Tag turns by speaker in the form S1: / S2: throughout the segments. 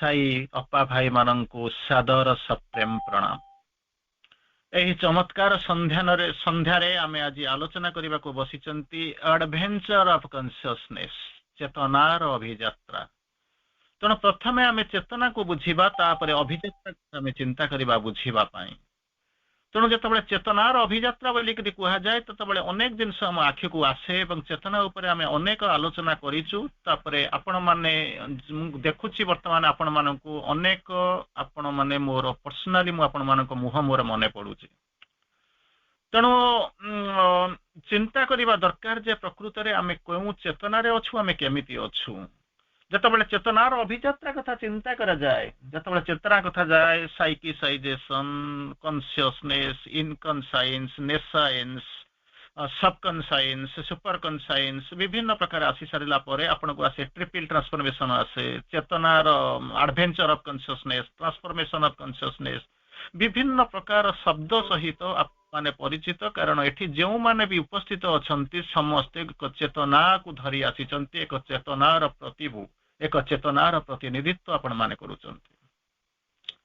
S1: साई अपा भाई माननकु सादर सप्रेम प्रणाम। एही चमत्कार संध्यारे आमे आज आलोचना करने को बसिचंती एडवेंचर ऑफ कॉन्शियसनेस, चेतनार अभियात्रा। तेणु प्रथमे आमे चेतना को बुझीबा, तापरे अभियात्रा आमे चिंता करबा बुझीबा पाई। तेणु जिते चेतनार अभियात्रा बोलिक कह जाए ततबले अनेक जिनस आम आखि को आसे और चेतना उपरे आमे अनेक आलोचना करिचु। तापरे आपण माने देखुची वर्तमान आपण मानकु अनेक आपण माने मोर पर्सनाली मु आपण मानक मुह मोर मने पड़ुची। तेणु चिंता करबा दरकार जे प्रकृत रे आमे कोउ चेतना रे अछु, आमे केमिति अछु। जितेबाला चेतनार अभियात्रा कथा चिंता करा जाए, जितेबाला चेतना कथा जाए, साइकिसाइजेशन, कॉन्शियसनेस, इनकॉन्साइंस, नेसाइंस, सबकॉन्साइंस, सुपर कॉन्साइंस विभिन्न प्रकार आसी सारिला परे आपन को आसे ट्रिपल ट्रांसफॉर्मेशन आसे, चेतनार adventure of consciousness, transformation of consciousness विभिन्न प्रकार शब्द सहित माने परिचित। कारण एठी जो माने भी उपस्थित अछंती समस्ते एक चेतना को धरी आसीचंती, एक चेतनार प्रतिभू, एक चेतनार प्रतिनिधित्व आपण माने करूचंती।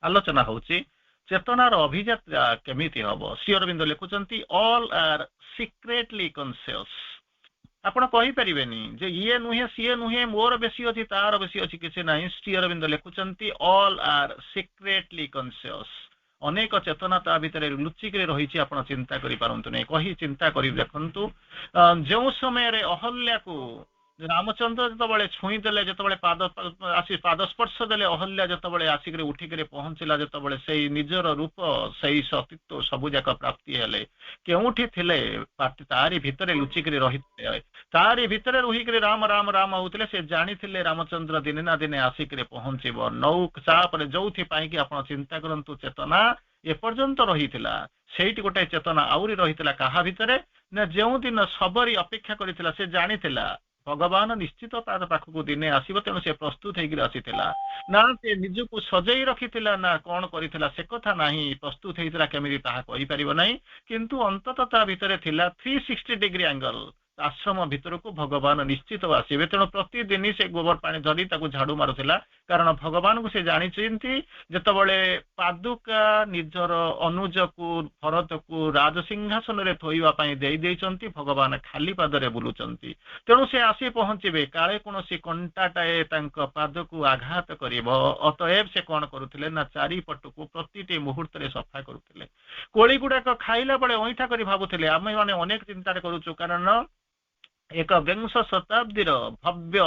S1: आलोचना होची चेतनार अभियात्रा केमिति हबो। श्री अरविंद लिखुचंती ऑल आर सीक्रेटली कॉन्शियस। आपण कहि परिबेनी जे ये नुहे सीए नुहे मोर बेसी अछि तार बेसी अछि किछि नाही। श्री अरविंद लिखुचंती ऑल आर सीक्रेटली कॉन्शियस। अनेक चेतना ता भितर लुचिक रही आपण चिंता करि पारंतु नै। कहि चिंता करि देखंतु जो समय रे अहल्या को रामचंद्र जतबले छुई देले, जतबले पाद स्पर्श देले, अहल्या जतबले आसिक उठिक पहुंचला, जतबले से निजर रूप से सतीत्व सबु जाक प्राप्ति हेले, केउठी थिले तारी भितरे लुचिक रही, तारी भितरे रुहिक राम राम राम होते से जानी थिले रामचंद्र दिने ना दिने आसिक पहुंचब। नौ चापरे जोथि पाई कि आपण चिंता करंतु चेतना एपर्यंत रही सेठी गोटे चेतना आउरी रही कहा भितरे ना, जो दिन सबरी अपेक्षा करिथिला से जानी थिला भगवान निश्चित तार पाखक दिने आसीबो। तेणु से प्रस्तुत होकर आसीथिला ना, से निजको सजई रखिथिला ना कौन करिथिला से कथा नाही, प्रस्तुत होइतिला केमिति ताहा कहि परिबो नाही। किंतु अंततः ता भितरे थिला 360 डिग्री एंगल आश्रम भितर को भगवान निश्चित आसवे। तेणु प्रतिदिन से गोबर पानी धरी ताकू झाड़ू मारुला, कारण भगवान को से जानी जितेबले पादुका निजर अनुज को भरत को राजसिंहासन रे थोइबा देइचंती, भगवान खाली पादरे बुलुचंती। तेणु से आसी पहुंचे काले कौन कंटाटाए पाद को आघात करिब। अतएव से कौन करुथिले ना चारिपट को प्रति मुहूर्त रे सफा करुथिले। कोली गुड़ाक खाइला बेले अईठा करी भाबुथिले। आमे माने अनेक चिंता करूछु, कारण एक विंश शताब्दीर भव्य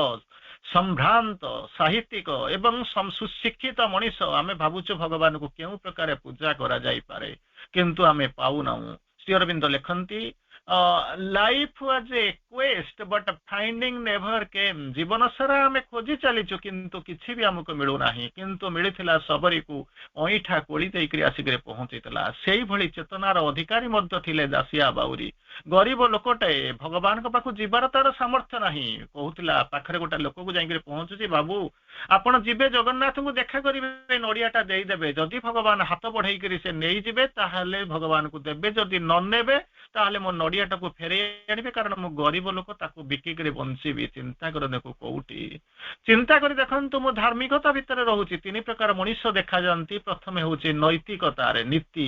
S1: संभ्रांत साहित्यिक एवं सुशिक्षित मनीष आमे भावुछु भगवान को केउ प्रकार पूजा करा जाई पारे, किंतु आमे पाउना। श्री अरविंद लिखंती life was a quest but finding never came. जीवन सारा आमे खोजी चलीचु किंतु किछि भी हमको मिलू नाही, किंतु मिलिथिला सबरी को अईठा कोली देइकरी आसिकरे पहुंचितला। सेही भली चेतनार अधिकारी मध्य थिले दासिया बाउरी, गरीब लोकटे भगवान को पाखु जीवार तार सामर्थ्य नाही। कहूतिला पाखरे गोटा लोक को जाइकरी पहुंचुची, बाबू आपण जिबे जगन्नाथ को देखा करिवे, नड़ियाटा देई देबे, जदि भगवान हाथ बढ़ाई करी से नेई जिबे ताहाले भगवान को देबे, जदि न नेबे ताहाले मो नड़ियाटा को फेरे आनिबे, कारण मो गरीब लोक ताकू बिकी करी बंसीबी। चिंता कर देखो कोउटी चिंता करी देखंतु मो धार्मिकता भितर रहूची तीन प्रकार मनुष्य देखा जानती। प्रथमे होची नैतिकता रे नीति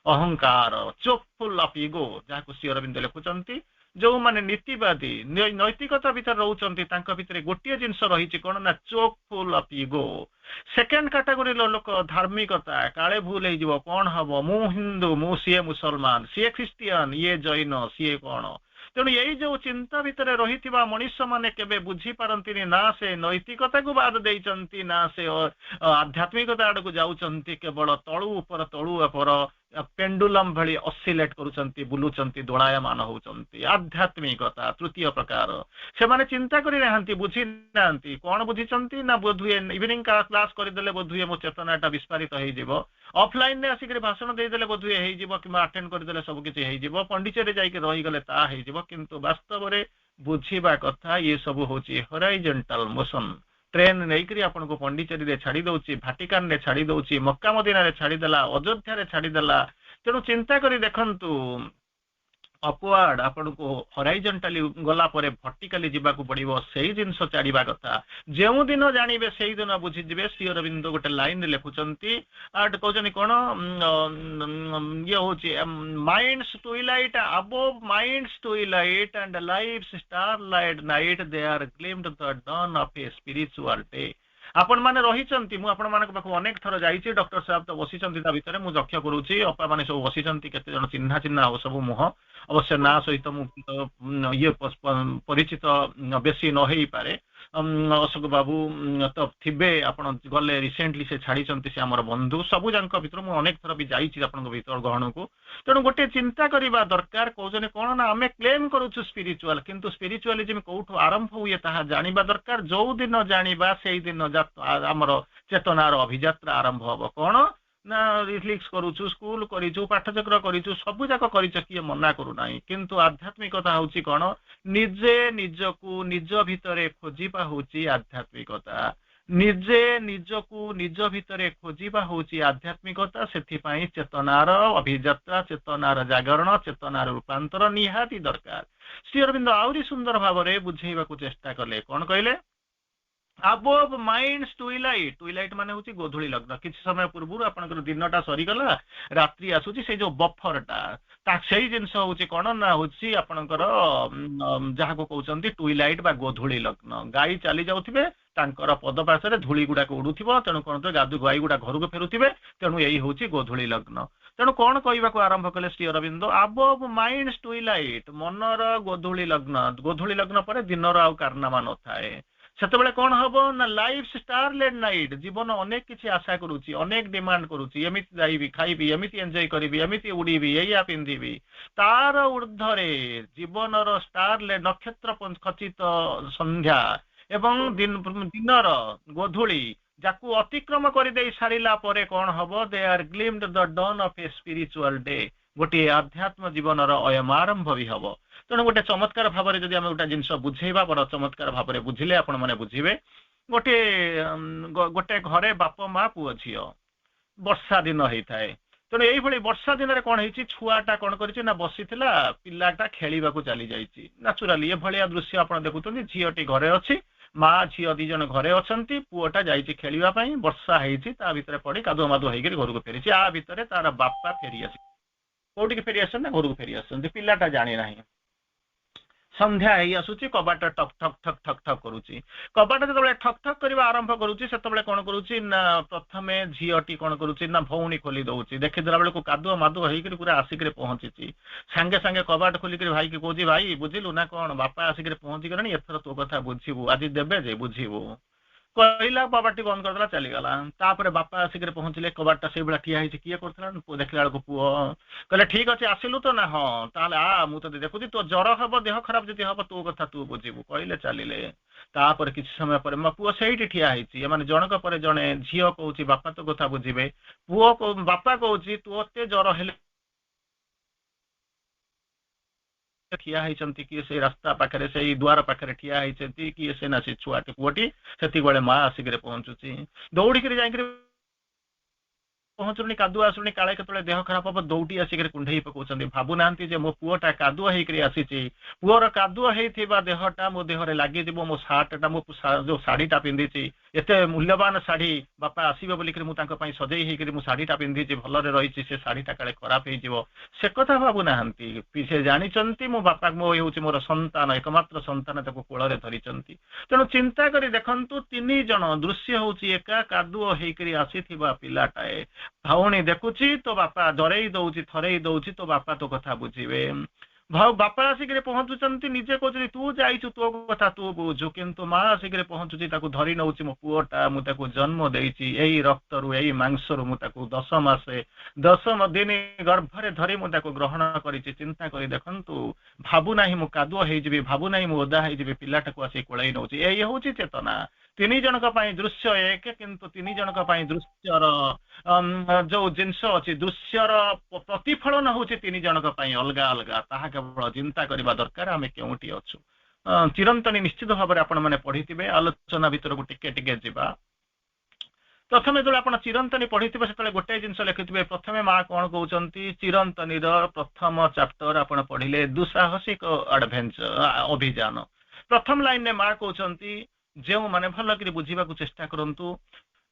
S1: अहंकार चोकफुल ऑफ ईगो, जहाँ श्री अरविंद लिखुचंती जो माने नीतिवादी नैतिकता भितर रहउचंती तांका भितर गोटिए जिंस रहिछि कोन ना चोकफुल ऑफ ईगो। सेकेंड कैटेगरी लोक धार्मिकता काले भूल हो जिवो, कौन हबो मु हिंदू मु सीए मुसलमान सीए ख्रिस्टियन ये जैन सीए कौन। तेणु यही जो चिंता भितर रही मनुष्य माने केबे बुझी पारंतिनी, ना से नैतिकता को बाद देइचंती ना से आध्यात्मिकता आड़ को जाउचंती, केवल तळु उपर पेंडुलम भली ऑसिलेट करूचंती, बुलुचंती, दोलायमान होउचंती। आध्यात्मिकता तृतीय प्रकार से माने चिंता करि रहंती, बुझी नांती। कोन बुझिचंती ना बोधुए इवनिंग क्लास करदेले बोधुए मो चेतनाटा विस्फारित हो जिवो, ऑफलाइन ने आसिक भाषण देदेले बोधुए हो जिवो, कि अटेंड करदेले सब किछि हो जिवो, पंडिचेरी जाइके रही गले ता हो जिवो। किंतु वास्तव रे बुझीबा कथा ये सब होची हॉरिजॉन्टल मोशन। ट्रेन नहींकरी आपन को पंडिचेरी रे छाड़ी दउची, भाटिकान रे छाड़ी दउची, मक्का मदीना रे छाड़ी देला, अयोध्या रे छाड़ी देला। तेणु चिंता करी देखंतु अपवार्ड आपन को हॉराइजॉन्टली गला परे वर्टिकली जीवाकू पड़िबो सेही जिंस छाड़िबा कथा जेउ दिन जानिबे सेही दिन बुझी जिवे श्री अरविंद गोटे लाइन लिखुचंती आट कहउचनी कोन ये होची mind's twilight above mind's twilight and lives starlight night there are gleamed the dawn of a spiritual day आपण माने रहिचंती मु आपण मानक पाखु अनेक थर जाईची डॉक्टर साहब तो बसिचंती ता भितरे मु लक्ष्य करूची अपा माने सब बसिचंती केते जण चिन्हा चिन्हा हो सब मुह अवश्य ना सहित मु ये परिचित बेसी न हेई पारे अशोक बाबू तो थिबे आपण गले रिसेंटली से छाड़ीचंती से हमर बंधु सबु जानक भितर मु अनेक थर भी जाईची आपण भितर गहण को तेणु गोटे चिंता करबा दरकार कहजने कोन ना आमे क्लेम करूछु स्पिरिचुअल किंतु स्पिरिचुअलिज्म कोठो आरंभ हुए ताहा जानिबा दरकार जो दिन जानिबा सेही दिन हमर चेतनार अभियात्रा आरंभ हबो कोन ना रिफ्लेक्स करूछु स्कूल करिछु पाठचक्र करिछु सब जाक करिछ किए मना करू नाही किंतु आध्यात्मिकता होची कोन निजे निजकू निज भितरे खोजिबा होची आध्यात्मिकता निजे निजकू निज भितरे खोजिबा होची आध्यात्मिकता सेथि पई चेतनार अभियात्रा चेतनार जागरण चेतनार रूपांतर निहाती दरकार श्री अरविंद आउरी सुंदर भावरे बुझेइबाकू चेष्टा कले कोन कहले अबव माइंड्स ट्विलाइट माने होची गोधुली लग्न किछि समय पूर्व आपनकर दिनटा सरी गला रात्रि आसुची से जो बफरटा ता सेही जिंस होची कोन ना होची आपनकर जहा को कहउचंती ट्विलाइट बा गोधुली लग्न गाई चली जाउथिबे तांकर पद पासरे धूली गुडा को उडुथिबो तेनु कोन तो गादु गाई गुडा घर को फेरुथिबे तेनु एही होची गोधुली लग्न तेणु कौन कहवाक आरंभ कले Shri Aurobindo above mind's twilight मनर गोधुली लग्न पर दिनर आउ कारनामा न थाए सेतबेले कौन हबो ना लाइफ स्टारलेट नाइट जीवन अनेक किछि आशा करूची अनेक डिमांड करूची एमिति जाइबी खाइबी एमिति एन्जॉय करिबी एमिति उडीबी एया पिंधिबी तार ऊर्ध्वरे जीवनर स्टारलेट नक्षत्र खचित संध्या एवं दिनर गोधुली जाकू अतिक्रम कर दे सारिला परे कौन हबो they are glimpsed the dawn of a spiritual day गोटे आध्यात्म जीवनर अयमारंभ भी हबो तेणु गोटे चमत्कार भाव में जब आम गोटे जिन बुझेबा बड़ चमत्कार भाव में बुझिले आपण मैंने बुझे गोटे गोटे घरे बाप माँ पुओ झी वर्षा दिन होता है तेणु यही वर्षा दिन में कौन है छुआटा कौन कर बसी पिलाटा खेलवाक चली जाइए नाचुराली ये दृश्य आप देखुं झीटी घरे अच्छी माँ झील दी जन घरे अच्छा पुओटा जाइए खेलवाई वर्षा होती पड़ी कादुआ मादुआ होकर घर को फेरी आ भितर तार बापा फेरी आस कौटी फेरी आस घर को फेरी आस पिलाटा जानी ना संध्या ही आसुची कबाट ठक ठक ठक ठक ठक करुची कबाट जो ठक ठक करवा आरंभ करुची से कौन करुची ना प्रथमे झीटी कौन करुची ना भौणी खोली दउची देखिदेला बेलू कादुआ मादुआ होकर पूरा आसिक पहुंची सांगे सांगे कबाट खोलिक भाई की कौची भाई बुझिलु ना कौन बापा आसिक पहुंची गले एथर तो कथा बुझीबू आज देबे जे बुझीबू कहला कबाटी बंद करदेला चलीगला तापर बापा आसिक पहुंचले कबाटा से भाया ठिया किए कर देखला बेलू पुओ कहले ठीक अच्छे आसिलु तो ना हाँ ताले आ मुझे देखुची तो ज्वर हम देह खराब जदि हम तो कथा तू बुझीबू कहले चलिले तापर किसी समय पर मो पुओ से ठिया होने जनक पर जड़े झी कौची बापा तो कथा बुझे पुओ बापा कौची तोते ज्वर हेले ठिया होती किए से रास्ता पाखे से द्वार पाखे ठिया होती किए से ना से छुआटी पुओटी से माँ आसिक पहुंचुची दौड़िक जाकर पहुंचुनी कादुआ आसुनी काले केतले देह खराब हम दौटी आसिक कुंडई पकाउछन्ती भाबुना मो पुओटा कादुआ होकर आसी पुओर कादुआ होता देहटा मो देहरे लगे मो सार्टा मो जो शाढ़ीटा पिंधि एत मूल्यवान शाढ़ी बापा आसबे बोलिक सजई होकर मो शाढ़ीटा पिंधि भलरे रही से शाढ़ीटा काले खराब हो से कथा भाबुना से जानते मो बापा मो हूँ मोर संतान एकमात्र संतान कोल धरी तेणु चिंता कर देखु तीन जन दृश्य हूँ एका कादुआ होकर आसी पिलाटाए भाउणी देखुची तो बापा डरई दौची थरई दौची तो बापा तो कथा बुझे बापा आसिक पहुंचुंट निजे कहते तू जाइचु तो कथा तू बुझु किंतु माँ आसिक पहुंचुची धरी नौ मो पुओटा मुझे जन्म देती यही रक्त रु यही मांसरू मुझे 10 मासे 10 दिन गर्भरे धरी मुझे ग्रहण कर चिंता कर देखु भाबुना मु कादुआ हो भाबुना मु ओदा हो पिलाटा को आसिक कोलई नौ यही हूँ चेतना तीन जनक दृश्य एक किंतु तीन जनक दृश्यर जो जिनस अच्छी दृश्यर प्रतिफलन हूँ तीन जनक अलग अलग ताहा केवल चिंता करने दरकार आम क्योंटी अच्छु चिरंतनी निश्चित भाव में आपण मैंने पढ़ी आलोचना भितर को टिके टिके जीवा प्रथमे जो आप चिरंतनी पढ़ी से गोटे जिन लिखिथे प्रथमे माँ कौन कहते चिरंतनी प्रथम चैप्टर आप पढ़िले दुस्साहसिक एडवेंचर अभियान प्रथम लाइन में माँ कहते जो माने भल कि बुझा चेष्टा करूँ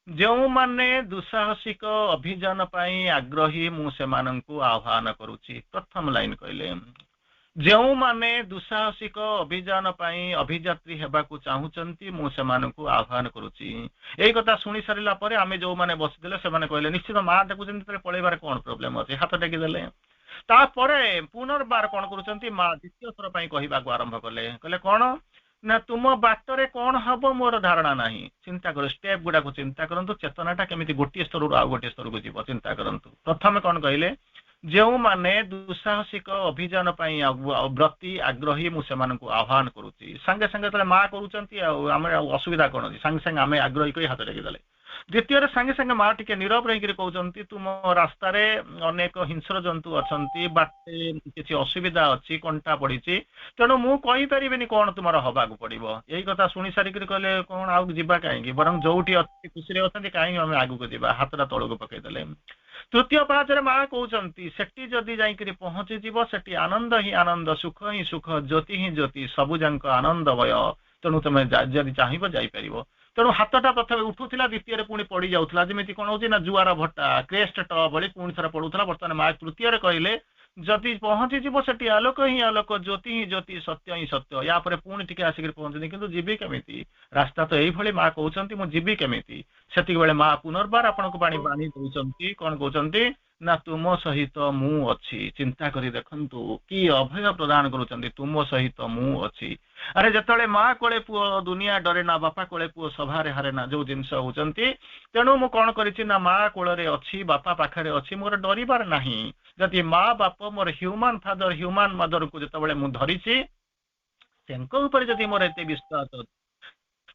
S1: जो माने दुस्साहसिक अभियान आग्रही मुझे आह्वान करुच्ची प्रथम लाइन कहले जो माने दुस्साहसिक अभियान अभियात्री हेबाकू चाहूचंती मु सेमानकू आह्वान करुच्ची यही कथा शुणी सारा पर आम जो मैंने बसीले से कहले निश्चित माँ देखुं पलैबार कौन प्रोब्लेम अच्छे हाथ टेकिदेले तापर पुनर्बार कौन करुँच माँ द्वितीय थर पर कहवाक आरंभ कले कहले कौन ना तुम बाटरे कौन हम मोर धारणा ना चिंता कर स्टेप गुड़ा को चिंता करूँ चेतनाटा केमी गोटे स्तर आउ गोटे स्तर को जीव चिंता करूँ प्रथम कौन कहले जो माने दुस्साहसिक अभियान व्रती आग्रही मुझे आह्वान करुच्ची सांगे सांगे माँ करुँच असुविधा कौन अच्छी सांगे सांगे आम आग्रही कही हाथ टेकिदेले द्वितीय सांगे सांगे माँ टी नीरव रही कहते तुम रास्तार अनेक हिंस्र जंतु अच्छा बाटे किसी असुविधा अच्छी कंटा पड़ी तेणु मुझे कौन तुम हवा पड़ो यही कथा शुणी सारिक कहले कौन आउ जा कहीं बर जो खुशी अच्छा कहीं आम आगू जा हाथटा तौक पकईदे तृतीय पाचरे माँ कहते सेठी जदि जाकि पहुंचीज सेठी आनंद ही आनंद सुख ही सुख ज्योति ही ज्योति सबुजाक आनंदमय तेणु तुम जदि चाहिए जापर तेणु हाथटा प्रथम उठूला द्वितीय पुणी पड़ जाऊला जमी कौन हो जुआर भट्टा क्रेस्ट ट भली पुणी थर पड़ूला बर्तमान माँ तृतीय कहले जदि पहुंचीज से आलोक ही आलोक ज्योति ही ज्योति सत्य ही सत्य या पुणी टी आसिक पहुंचती कि जीवी केमी रास्ता तो यही माँ कहते मुझे जीवी केमी से माँ पुनर्बार आपण को पानी बाणी दौरान कौन कहते ना तुम सहित मु अच्छी चिंता करी देखंतु कि अभय प्रदान करुँच तुम सहित मु अच्छी अरे जिते माँ कोले पुओ दुनिया डरे ना बापा कोले पुओ सभारे हारे ना जो जिनस होती तेणु मु कौन करी माँ कोल अच्छी बापा पाखे अच्छी मोर डरबार ना जदि माँ बाप more human father human mother को जिते मुझे धरी जदि मोर एत विश्वास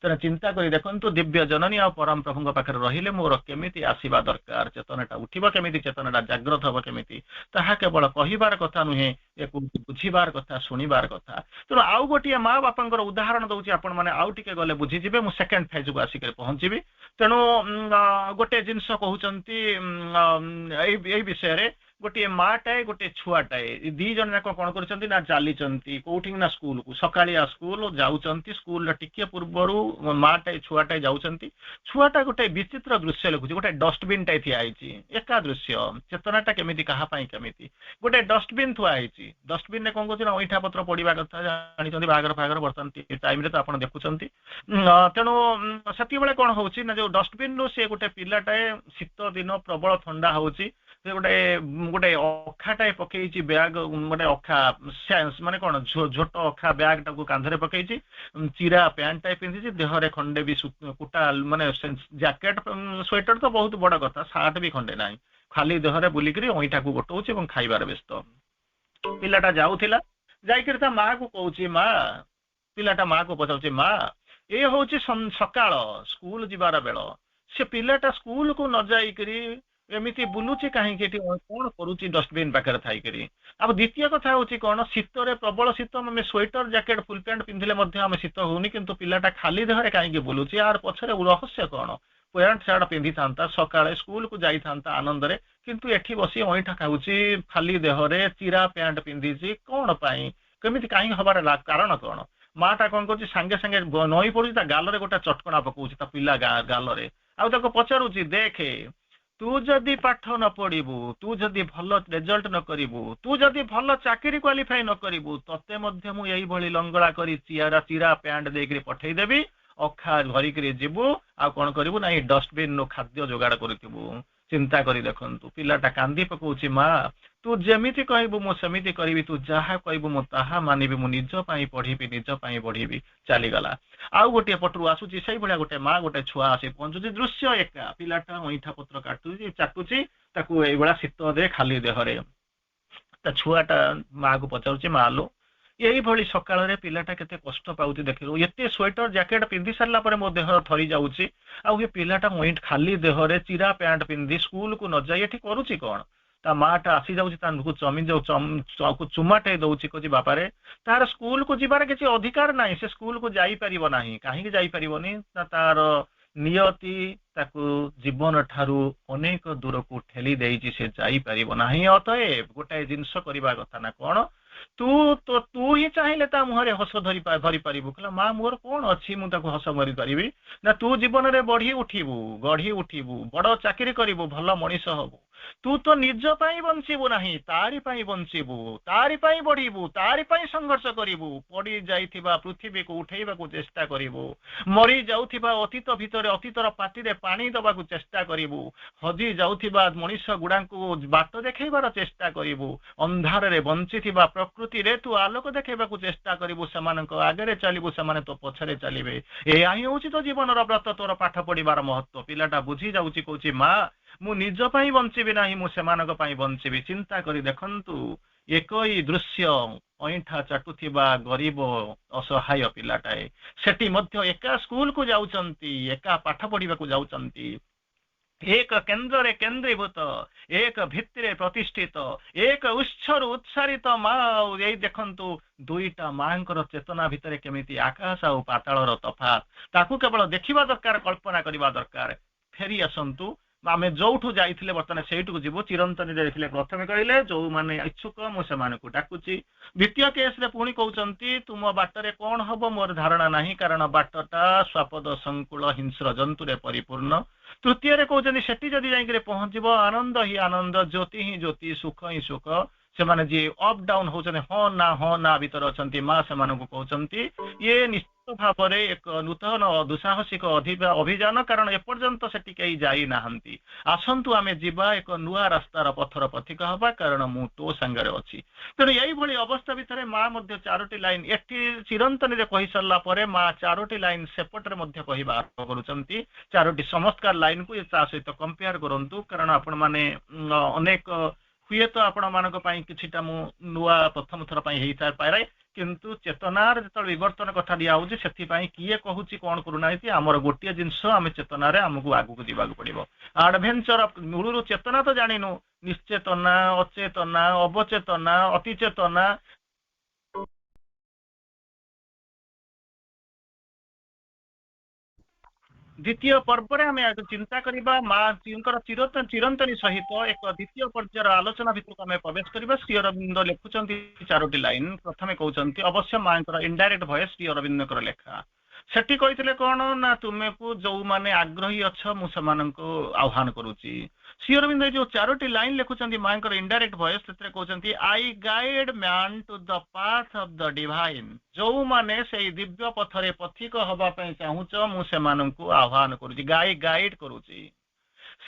S1: तेना चिंता करी देखंतु दिव्य जननी आ परम प्रभु पाखे रहिले मोर केमिति आसीबा दरकार चेतनाटा उठिबा केमिति चेतनाटा जागृत हबा केमिति ताहा केवल कहिबार कथा नुहे एको बुझिबार कथा सुनिबार कथा तेणु आउ गोटे माँ बापांकर उदाहरण दउची आपण माने आउ टिके गले बुझिजिबे मु सेकेंड फेज को आसिक पहुंचीबी तेणु गोटे जिनस कहउचंती एई विषय रे गोटे माटाए गोटे छुआटाए दी जन जाक कौन कर चली कौटी ना स्कूल को सकालिया स्कूल जाऊँच स्कूल टिके पूर्वर माटाए छुआटाए जाऊँच छुआटा गोटे विचित्र दृश्य लिखुची गोटे डस्टबिन टाए थी एका दृश्य चेतनाटा केमी कहापाई केमी गोटे डस्टबिन थुआई डस्टबिन में कौन कौन अईठा पत्र पड़ा कथा जानी बागर फागर बर्तमान टाइम तो आप देखुं तेणु से कौन हो जो डस्टबिन रु सी गोटे पिलाटाए शीत दिन प्रबल ठंडा होची गोटे गोटे अखाटाए पकई बैग गोटे अखा माने कौन झोट अखा बैग टाक कांधरे पकई चिरा पैंट टाइप पिंधि देहरे खंडे भी कुटा माने जैकेट स्वेटर तो बहुत बड़ कथा सार्ट भी खंडे ना खाली देहरे बुलिक अईठा को गोटाऊँ खाइबार व्यस्त पिलाटा जाऊला जाकर माँ को कहूँ माँ पिलाटा माँ को पचार माँ ये हूँ सकाळ स्कूल जीवार बेल से पिलाटा स्कूल को न जाइकरी एमती बुलूची कहीं कौन करुच्ची डस्टबिन पाखे थी अब द्वितीय कथा हूँ कौन शीतर प्रबल शीत आम स्वेटर जैकेट फुल पैंट पिंधिले आम शीत होनी किंतु पिलाटा खाली देहरे कहीं बुलूची यार पछरे रहस्य कौन पैंट सार्ट पिंधि था सकाଳେ स्कूल को जाई था आनंद रे किंतु एठी बसी अईठा खाऊची खाली देहरे चिरा पैंट पिंधि कौन पाई केमिति कहीं हबार कारण कौन माटा कौन कर सांगे सांगे नई पड़ी गाल गोटे चटकणा पकाउची पिला गाल आउ पचारुची देखे तू जदि पाठ न पढ़ू तू जदि भल रिजल्ट न करू तू जदि भल चाकरी क्वालिफाई न करू तते मध्य मु यही भली लंगड़ा करी चिरा पैंट देकरी पठेदेवी अखा धरिक जीवु आ कौन करू ना डस्टबिन नु खाद्य जोगाड़ करूँ चिंता करी देखंतु पिलाटा कांदी पकाउची माँ तू जेमिति कहबू मु सेमिति करिवि तू जहा कहबू मु ताहा मानिबि मु निज पई पढ़िबि निज पई बढ़िबि चलीगला आउ गोटे पटरू आसुची से भाया गोटे माँ गोटे छुआ आसी पहुंचुची दृश्य एका पिलाटा अईठा पत्र काटुची चाटुची ताकू एइबेला शीत दे खाली देहरे ता छुआटा माँ को पचारुची माँ लो यही भली सकाळ पिलाटा केते कष्ट पाउची देखिलु एते स्वेटर जैकेट पिंधि सारला परे मो देह थरी जाउची आ ये पिलाटा अईठ खाली देहरे चिरा पैंट पिंधि स्कूल को न जाई एठी करूची कोन ता माटा आसी जाउची तानकु चमी जाउ चुमाटे दउची कोजी बापारे तार स्कूल को जीवार किसी अधिकार नाही से स्कूल को जाई परिबो नाही काहे कि जाई परिबोनी तार नियति ताकू जीवन ठारू अनेक दूर को ठेली देइछि से जाई परिबो नाही अतएव गोटाए जिंस करबा कथा ना कोन तू ही चाहिए ता मुहरे हस धरी पारिबु कहला माँ मोर कौन अच्छी मु ताको हस भरी पारिबी ना तू जीवन रे बढ़ी उठिबू गढ़ी उठिबू बड़ चाकरी करिबू भल मनीष हबू तू तो निज पाई बंचिबू नाही तारी पाई बंचिबू तारी पाई बढ़िबू तारी पाई संघर्ष करिबू पड़ी जाइथिबा पृथ्वी को उठेइबा को चेष्टा करिबू मरी जाउथिबा अतीत भितरे अतीतर पाटी रे पानी दबा को चेष्टा करिबू हजी जाउथिबा मनीष गुडा को बाट देखैबार चेष्टा करिबू अंधार रे बंचिथिबा प्रकृति रे तू आलोक देखैबा को चेष्टा करिबू समानक आगे चलिबू समाने तो पछरे चलिबे एया ही होची तो जीवन र व्रत तोर पाठ पढ़िबार महत्व पिलाटा बुझी जाउची कहूची माँ मु निज पाई बंचिबी नाही मु सेमानक पाई बंचिबी चिंता करी देखंतु एकई दृश्य अईठा चाटुथिबा गरीब असहाय पिलाटाए सेठी मध्य एका स्कूल को जाउचंती एका पाठ पढ़िबा को जाउचंती एक केन्द्र रे केन्द्रीभूत एक भित्तिरे प्रतिष्ठित एक उत्सर उत्सारित माँ यही देखंतु दुईटा मांकर चेतना भितरे केमिति आकाश और पातालर तफात ताकू केवल देखिबा दरकार कल्पना करिबा दरकार फेरी आसंतु आम जोठू जाइए बर्तमान से जीवु चिरंतनी देखिले प्रथम कहले जो माने इच्छुक मुझे डाकुची द्वितीय केस रे पुणी कहते तुम बाटरे कौन हम मोर धारणा नहीं कारण बाटटा स्वापद संकुल हिंस्र जंतुरे परिपूर्ण तृतीय रे कहते सेठी जदि जाइए पहुंचब आनंद ही आनंद ज्योति ही ज्योति सुख ही सुख से माने जी अप डाउन होचने हाँ ना भीतर अच्छा माँ से कहते ये निश्चित भाव में एक नूतन दुसाहसिक अभियान कारण एपर्यंत से कई जाई नाहंती आसंतु आमे जीवा एक नुआ रास्तार पथर पथिक हवा कारण मु तो संगरे अछि तेणु यही भली अवस्था भितर माँ मध्य चारोटी लाइन एठी चिरंतनी रे कहि सरला परे माँ चारोटी लाइन सेपटरे मध्य कहिबा आरंभ करूचंती चारोटी समस्कार लाइन को ता सहित कंपेयर करंतु कारण आपण माने अनेक हुए तो आपण मानक पई किछिटा मु नुआ प्रथम थर पई हेई थार पारे किंतु चेतनार जत विवर्तन कथा दिया होउची सेथि पई किए कहूची कोन करूनाइती हमर गोटिए जिंस आमे चेतनारे हमकु आगु को दिबाक पड़िबो एडवेंचर ऑफ मूलरु चेतना तो जानिनु निश्चेतना अचेतना अवचेतना अतिचेतना द्वितीय पर्व रे हमें चिंता करिबा माँ चिरंतनी सहित एक द्वितीय पर्यायर आलोचना भितर आम प्रवेश करबा श्री अरविंद लिखुचंती चारोटी लाइन प्रथमे कहउचंती अवश्य माँ इनडायरेक्ट वॉइस श्री अरविंद लेखा सेठी कहिथिले कोन ना तुमे को जो माने आग्रही अछ मु समानंको आह्वान करूची श्री अरविंद जो चारोटी लाइन लिखुचंती मांकर इनडायरेक्ट वॉइस सेतरे कहउचंती I guide man to the path of the divine जो माने से दिव्य पथरे पथिक हबा पई चाहूच मु समानंको आह्वान करूची गाइड करूची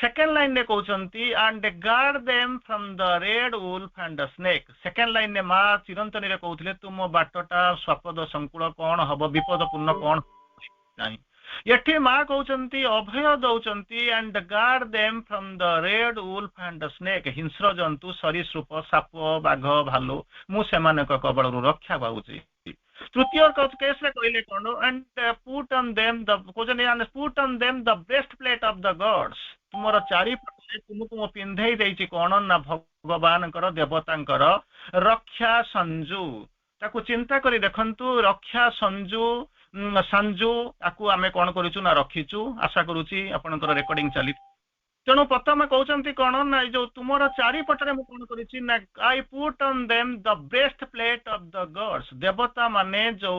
S1: सेकेंड लाइन ने कहउचंती and guard them from the red wolf and the snake second line ने माँ चिरंतनी रे कहउथिले तुम बाटटा स्वापद संकुल कोन हबो विपदपूर्ण कोन नाही एठी माँ कहउचंती अभय दउचंती and guard them from the red wolf and the snake हिंस्र जंतु सरीसृप साप बाघ भालू मु सेमानक कबळरू रक्षा पाउची तृतीय केस रे कहले कोन and put on them the कहउचंती and put on them the breast plate of the gods तुमर चारि पटे तुमको पिंधेई देइची कोन ना भगवानकर देवतांकर रक्षा संजू ताकू चिंता करी देखंतु रक्षा संजू संजू ताकू आमे कोन करूछु ना रखिछु आशा करूची आपनकर रेकॉर्डिंग चली तेणु प्रथम कहते कौन ना जो तुमर चारिपटे मुझे कौन कर I put on them the breast plate of the God's देवता माने जो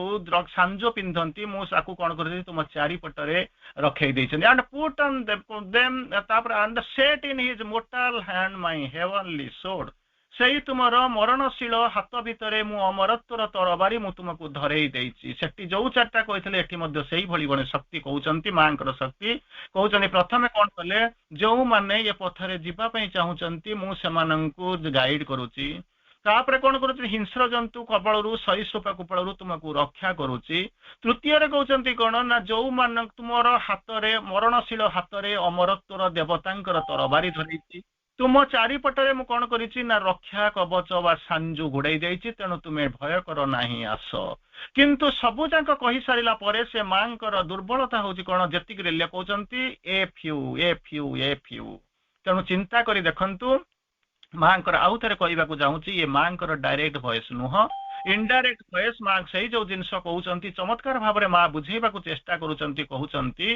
S1: सांजो पिंधती मुझे कौन कर तुम चारिपटे रखे and put on them and set in his mortar hand my heavenly sword से तुमर मरणशील हाथ भितर मु अमरत्वर तरबारी मु तुमको धरई देइछि सेठी जो चार्टा कहते से भली शक्ति कहते माँ शक्ति कहते प्रथमे कौन कले जो माने ये पथरे जीवाई चाहूँगी मुझे गाइड करुच्ची तापर कौन करुच्ची हिंस्र जंतु कबलू सरीसृप कुपलू तुमको रक्षा करुच्ची तृतीय कहते कौन ना जो मान तुमर हाथ में मरणशील हाथ में अमरत्वर देवतांकर तरबारी धरई तुम चारिपटे मु कौन करी ना रक्षा कवच व सांजू घोड़ाई जाइए तेणु तुम्हें भय कर नाही आस किंतु सबू जाक कही सारा पर से माँ दुर्बलता हूँ कौन जी कहते ए फ्यू तेणु चिंता करी देखंतु ମାଙ୍କର ଆଉ ଥରେ କହିବାକୁ ଚାହୁଁଛି ଏ ମାଙ୍କର ଡାଇରେକ୍ଟ ଭଏସ ନୁହଁ, ଇନଡାଇରେକ୍ଟ ଭଏସ। ମା ସେଇ ଯୋଉ ଜିନିଷ କହୁଛନ୍ତି ଚମତ୍କାର ଭାବରେ ମା ବୁଝେଇବାକୁ ଚେଷ୍ଟା କରୁଛନ୍ତି, କହୁଛନ୍ତି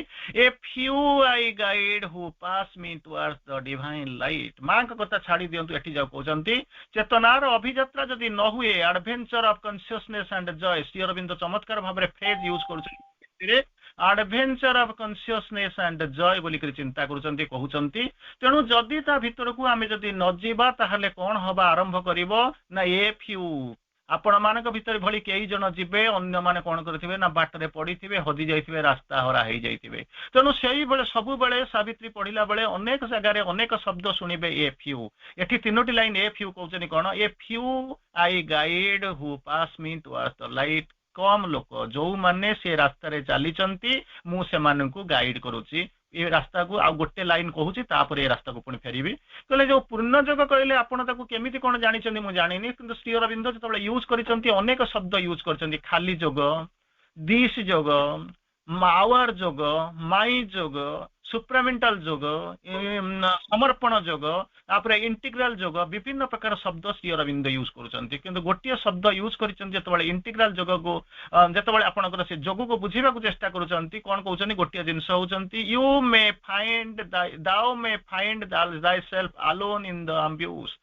S1: ଏ few I guide who pass me towards the divine light. ମାଙ୍କ କଥା ଛାଡି ଦିଅନ୍ତୁ, ଏଠି ଯାଉ କହୁଛନ୍ତି ଚେତନାର ଅଭିଯାତ୍ରା ଯଦି ନ ହୁଏ, ଆଡଭେଞ୍ଚର ଅଫ କନସିୟସନେସ ଆଣ୍ଡ ଜୟ, ଶ୍ରୀ ଅରବିନ୍ଦ ଚମତ୍କାର ଭାବରେ ଫ୍ରେଜ ୟୁଜ କରୁଛନ୍ତି, ଆଡଭେଞ୍ଚର ଅଫ କନସିୟସନେସ ଆଣ୍ଡ ଜୟ ବୋଲିକରି ଚିନ୍ତା କରୁଛନ୍ତି, କହୁଛନ୍ତି। ତେଣୁ ଯଦି ତା ଭିତରକୁ ଆମେ ଯଦି ନ ଯିବା ତାହେଲେ କଣ ହବା ଆରମ୍ଭ କରିବ ନା ଏ ଫ୍ୟୁ ଆପଣ ମାନଙ୍କ ଭିତରେ ଭଳି କେଇ ଜଣ ଯିବେ, ଅନ୍ୟମାନେ କଣ କରିଥିବେ ନା ବାଟରେ ପଡିଥିବେ, ହଜି ଯାଇଥିବେ, ରାସ୍ତା ହରା ହେଇଯାଇଥିବେ। ତେଣୁ ସେଇବେଳେ ସବୁବେଳେ ସାବିତ୍ରୀ ପଢିଲା ବେଳେ ଅନେକ ଜାଗାରେ ଅନେକ ଶବ୍ଦ ଶୁଣିବେ ଏ ଫ୍ୟୁ। ଏଠି ତିନୋଟି ଲାଇନ ଏ ଫ୍ୟୁ କହୁଛନ୍ତି କଣ, ଏ few I guide who pass me towards the light. କମ ଲୋକ ଯୋଉମାନେ ସେ ରାସ୍ତାରେ ଚାଲିଛନ୍ତି, ମୁଁ ସେମାନଙ୍କୁ ଗାଇଡ କରୁଛି ଏ ରାସ୍ତାକୁ। ଆଉ ଗୋଟେ ଲାଇନ କହୁଛି, ତାପରେ ଏ ରାସ୍ତାକୁ ପୁଣି ଫେରିବି। କହିଲେ ଯୋଉ ପୂର୍ଣ୍ଣ ଯୋଗ କହିଲେ ଆପଣ ତାକୁ କେମିତି କଣ ଜାଣିଛନ୍ତି ମୁଁ ଜାଣିନି, କିନ୍ତୁ ଶ୍ରୀ ଅରବିନ୍ଦ ଯେତେବେଳେ ୟୁଜ କରିଛନ୍ତି ଅନେକ ଶବ୍ଦ ୟୁଜ କରିଛନ୍ତି, ଖାଲି ଯୋଗ, ଦିଶ ଯୋଗ, ମାୱାର ଯୋଗ, ମାଇ ଯୋଗ, ସୁପ୍ରାମେଣ୍ଟାଲ ଯୋଗ, ସମର୍ପଣ ଯୋଗ, ତାପରେ ଇଣ୍ଟିଗ୍ରାଲ ଯୋଗ, ବିଭିନ୍ନ ପ୍ରକାର ଶବ୍ଦ ଶ୍ରୀ ଅରବିନ୍ଦ ୟୁଜ କରୁଛନ୍ତି। କିନ୍ତୁ ଗୋଟିଏ ଶବ୍ଦ ୟୁଜ କରିଛନ୍ତି ଯେତେବେଳେ ଇଣ୍ଟିଗ୍ରାଲ ଯୋଗକୁ, ଯେତେବେଳେ ଆପଣଙ୍କର ସେ ଯୋଗକୁ ବୁଝିବାକୁ ଚେଷ୍ଟା କରୁଛନ୍ତି, କଣ କହୁଛନ୍ତି, ଗୋଟିଏ ଜିନିଷ ହଉଛନ୍ତି ୟୁ ମେ ଫାଇଣ୍ଡ ଦାଉ May find thyself alone in the ambuse।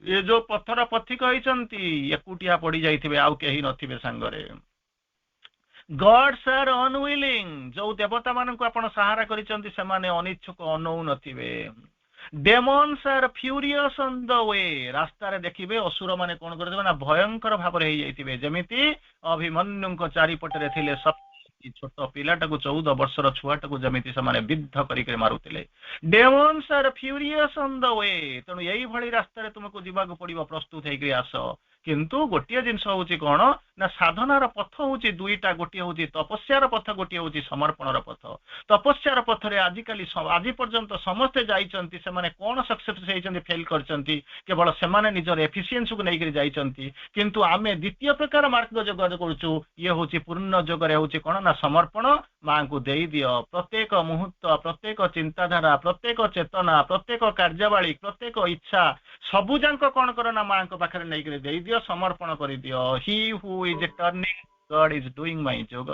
S1: ଏ ଯୋଉ ପଥର ପଥିକ ହେଇଛନ୍ତି, ଏକୁଟିଆ ପଡି ଯାଇଥିବେ, ଆଉ କେହି ନଥିବେ ସାଙ୍ଗରେ। ଗଡ୍ସ ଆର୍ ଅନୱିଲିଂ, ଯୋଉ ଦେବତା ମାନଙ୍କୁ ଆପଣ ସାହାରା କରିଛନ୍ତି ସେମାନେ ଅନିଚ୍ଛୁକ, ଅନଉନଥିବେ। Demons R ଫ୍ୟୁରିୟସ୍ on the we, ରାସ୍ତାରେ ଦେଖିବେ ଅସୁର ମାନେ କଣ କରିଦେବେ ନା ଭୟଙ୍କର ଭାବରେ ହେଇଯାଇଥିବେ, ଯେମିତି ଅଭିମନ୍ୟୁଙ୍କ ଚାରିପଟରେ ଥିଲେ ଛୋଟ ପିଲାଟାକୁ, 14 ବର୍ଷର ଛୁଆଟାକୁ ଯେମିତି ସେମାନେ ବିଦ୍ଧ କରିକି ମାରୁଥିଲେ। Demons R ଫ୍ୟୁରିୟସ୍ on the we, ତେଣୁ ଏଇଭଳି ରାସ୍ତାରେ ତୁମକୁ ଯିବାକୁ ପଡିବ, ପ୍ରସ୍ତୁତ ହେଇକି ଆସ। କିନ୍ତୁ ଗୋଟିଏ ଜିନିଷ ହଉଛି କଣ ନା ସାଧନାର ପଥ ହଉଛି ଦୁଇଟା, ଗୋଟିଏ ହଉଛି ତପସ୍ୟାର ପଥ, ଗୋଟିଏ ହଉଛି ସମର୍ପଣର ପଥ। ତପସ୍ୟାର ପଥରେ ଆଜିକାଲି ଆଜି ପର୍ଯ୍ୟନ୍ତ ସମସ୍ତେ ଯାଇଛନ୍ତି, ସେମାନେ କଣ ସକ୍ସେସ ହେଇଛନ୍ତି, ଫେଲ କରିଛନ୍ତି, କେବଳ ସେମାନେ ନିଜର ଏଫିସିଏନ୍ସିକୁ ନେଇକରି ଯାଇଛନ୍ତି। କିନ୍ତୁ ଆମେ ଦ୍ୱିତୀୟ ପ୍ରକାର ମାର୍ଗ ଯୋଗ କରୁଛୁ, ଇଏ ହଉଛି ପୂର୍ଣ୍ଣ ଯୋଗରେ ହଉଛି କଣ ନା ସମର୍ପଣ। ମାଙ୍କୁ ଦେଇଦିଅ ପ୍ରତ୍ୟେକ ମୁହୂର୍ତ୍ତ, ପ୍ରତ୍ୟେକ ଚିନ୍ତାଧାରା, ପ୍ରତ୍ୟେକ ଚେତନା, ପ୍ରତ୍ୟେକ କାର୍ଯ୍ୟାବଳୀ, ପ୍ରତ୍ୟେକ ଇଚ୍ଛା ସବୁ ଯାକ କଣ କର ନା ମାଙ୍କ ପାଖରେ ନେଇକରି ଦେଇଦିଅ, ସମର୍ପଣ କରିଦିଅ। He who is turning God is doing my yoga.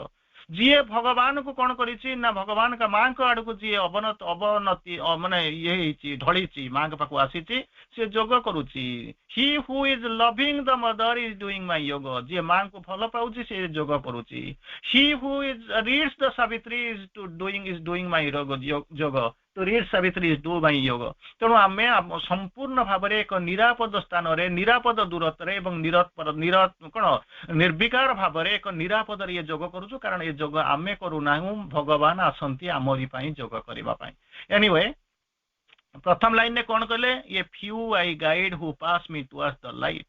S1: ଯିଏ ଭଗବାନକୁ କଣ କରିଛି ନା ଭଗବାନଙ୍କ ମାଙ୍କ ଆଡକୁ ଯିଏ ଅବନତି ମାନେ ଇଏ ହେଇଛି, ଢଳିଛି, ମାଙ୍କ ପାଖକୁ ଆସିଛି, ସେ ଯୋଗ କରୁଛି। He who is loving the mother is doing my yoga, ଯିଏ ମାଙ୍କୁ ଭଲ ପାଉଛି ସେ ଯୋଗ କରୁଛି। He who is reads the Savitri is doing my yoga, to read Savitri is do my yoga. ତେଣୁ ଆମେ ସମ୍ପୂର୍ଣ୍ଣ ଭାବରେ ଏକ ନିରାପଦ ସ୍ଥାନରେ, ନିରାପଦ ଦୂରତ୍ୱରେ ଏବଂ କଣ ନିର୍ବିକାର ଭାବରେ ଏକ ନିରାପଦରେ ଇଏ ଯୋଗ କରୁଛୁ, କାରଣ ଏ ଯୋଗ ଆମେ କରୁନାହୁଁ, ଭଗବାନ ଆସନ୍ତି ଆମରି ପାଇଁ ଯୋଗ କରିବା ପାଇଁ। ଏନିୱେ, ପ୍ରଥମ ଲାଇନରେ କଣ କହିଲେ, a few I guide who pass me towards the light.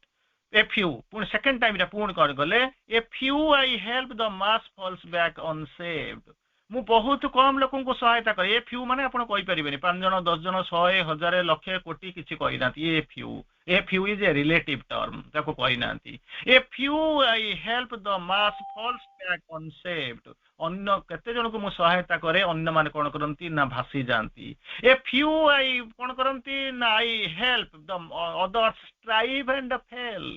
S1: A few, ପୁଣି ସେକେଣ୍ଡ ଟାଇମରେ ପୁଣି କଣ କଲେ, a few I help the mass falls back unsaved. ମୁଁ ବହୁତ କମ ଲୋକଙ୍କୁ ସହାୟତା କରେ। ଏ ଫ୍ୟୁ ମାନେ ଆପଣ କହିପାରିବେନି 5 ଜଣ, 10 ଜଣ, 100, 1000, ଲକ୍ଷେ, କୋଟି କିଛି କହିନାହାନ୍ତି। A few, a few is a relative term, ତାକୁ କହିନାହାନ୍ତି। A few I help the mass falls back unsaved, ଅନ୍ୟ କେତେ ଜଣଙ୍କୁ ମୁଁ ସହାୟତା କରେ, ଅନ୍ୟମାନେ କଣ କରନ୍ତି ନା ଭାସି ଯାଆନ୍ତି। ଏ ଫ୍ୟୁ ଆଇ କଣ କରନ୍ତି ନା I help the others strive and fail,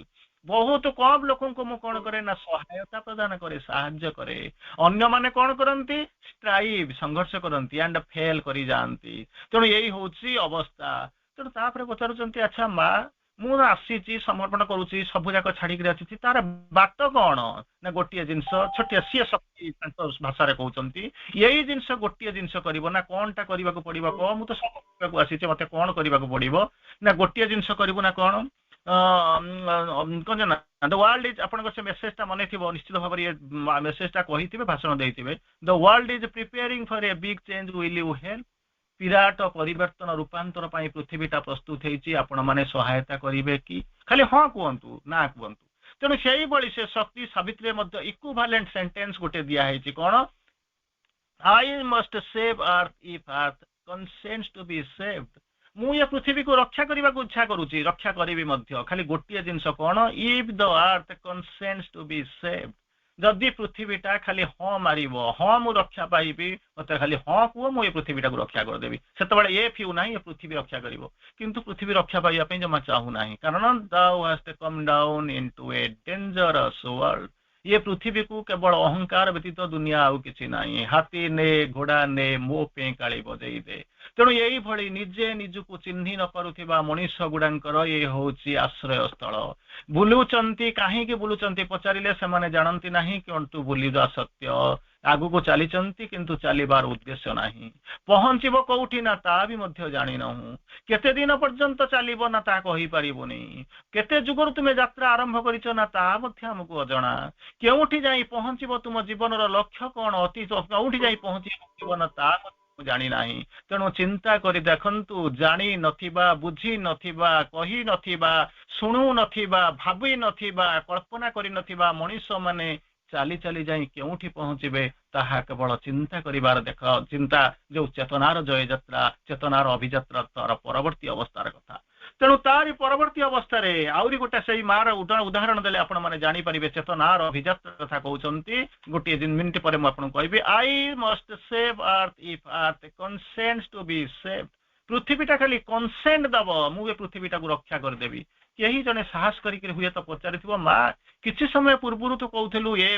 S1: ବହୁତ କମ ଲୋକଙ୍କୁ ମୁଁ କଣ କରେ ନା ସହାୟତା ପ୍ରଦାନ କରେ, ସାହାଯ୍ୟ କରେ। ଅନ୍ୟମାନେ କଣ କରନ୍ତି, ଷ୍ଟ୍ରାଇଭ୍, ସଂଘର୍ଷ କରନ୍ତି, ଆଣ୍ଡ ଫେଲ୍ କରି ଯାଆନ୍ତି। ତେଣୁ ଏଇ ହଉଛି ଅବସ୍ଥା। ତେଣୁ ତାପରେ ପଚାରୁଛନ୍ତି, ଆଚ୍ଛା ମା, ମୁଁ ଆସିଛି, ସମର୍ପଣ କରୁଛି, ସବୁ ଯାକ ଛାଡିକିରି ଆସିଛି, ତାର ବାଟ କଣ ନା ଗୋଟିଏ ଜିନିଷ, ଛୋଟିଆ ସିଏ ଶକ୍ତି ତାଙ୍କ ଭାଷାରେ କହୁଛନ୍ତି, ଏଇ ଜିନିଷ ଗୋଟିଏ ଜିନିଷ କରିବ ନା କଣଟା କରିବାକୁ ପଡିବ କହ, ମୁଁ ତ ସବୁ କରିବାକୁ ଆସିଛି, ମତେ କଣ କରିବାକୁ ପଡିବ ନା ଗୋଟିଏ ଜିନିଷ କରିବୁ ନା କଣ, କଣ ନା ଦ ୱାର୍ଲଡ ଇଜ, ଆପଣଙ୍କ ସେ ମେସେଜଟା ମନେ ଥିବ ନିଶ୍ଚିତ ଭାବରେ, ମେସେଜଟା କହିଥିବେ, ଭାଷଣ ଦେଇଥିବେ। The world is preparing for a big change, will you help? ବିରାଟ ପରିବର୍ତ୍ତନ, ରୂପାନ୍ତର ପାଇଁ ପୃଥିବୀଟା ପ୍ରସ୍ତୁତ ହେଇଛି, ଆପଣ ମାନେ ସହାୟତା କରିବେ କି? ଖାଲି ହଁ କୁହନ୍ତୁ, ନା କୁହନ୍ତୁ। ତେଣୁ ସେଇଭଳି ସେ ଶକ୍ତି ସାବିତ୍ରୀରେ ମଧ୍ୟ ଇକ୍ୱିଭାଲେଣ୍ଟ ସେଣ୍ଟେନ୍ସ ଗୋଟେ ଦିଆହେଇଛି, କଣ, I must save earth if earth consents to be saved. ମୁଁ ଏ ପୃଥିବୀକୁ ରକ୍ଷା କରିବାକୁ ଇଚ୍ଛା କରୁଛି, ରକ୍ଷା କରିବି ମଧ୍ୟ। ଖାଲି ଗୋଟିଏ ଜିନିଷ କଣ, if the earth consents to be saved, जदि पृथ्वीटा खाली हाँ मार हाँ मु रक्षा पाइबी मत खाली हाँ कुह मुझे पृथ्वीटा को रक्षा करदेवी से फ्यू ना ये पृथ्वी रक्षा कर किंतु पृथ्वी रक्षा पाइबा जमा चाहूना कारण thou hast come down into a dangerous world ये पृथ्वी को केवल अहंकार व्यतीत दुनिया आउ कि ना हाथी ने घोड़ा ने मो पे काली बजई दे तेणु यही भली निजे निजको चिन्ह न पारुथिबा मनीष गुड़ांकर ये होची आश्रय स्थल बुलुचंती काहींकी बुलुचंती पचारिले सेमाने जानती नाही किंतु बुलिदा सत्य आगु को चलीचंती किंतु चलिबार उद्देश्य नाही पहुंचीबो कोउठी ना ता भी मध्य जानि नहु केते दिन पर्यंत चलिबो ना ता कहि परिबोनी केते जुगर तुमे यात्रा आरंभ करिसो ना ता मध्य हमकु अजणा केउठी जाई पहुंचीबो तुम जीवनर लक्ष्य कोन अति केउठी जाई पहुंचीबो ना ता जानी नाही तेणु चिंता करी देखंतु जानी नथिबा बुझी नथिबा कही नथिबा शुणु नथिबा भाबी नथिबा कल्पना करी नथिबा मनुष्य माने चाली चाली जाई केउठी पहुंचीबे ताहा केवल चिंता करिवार देख चिंता जो चेतनार जय यात्रा चेतनार अभियात्रा तार परवर्ती अवस्थार कथा तेणु तारी परवर्ती अवस्था आउरी गोटे से मार उदाहरण देले आपण माने जानी परिबे चेतनार अभियात्रा कथा कहउचंती गोटे दिन मिनिट पर मु आपण कहबी I must save earth if earth consents to be saved पृथ्वीटा खाली कंसेंट दब मु पृथ्वीटा को रक्षा कर देबी यही जने साहस करिक हुए तो पचारिथिबो मा किछि समय पूर्व तो कहउथलु a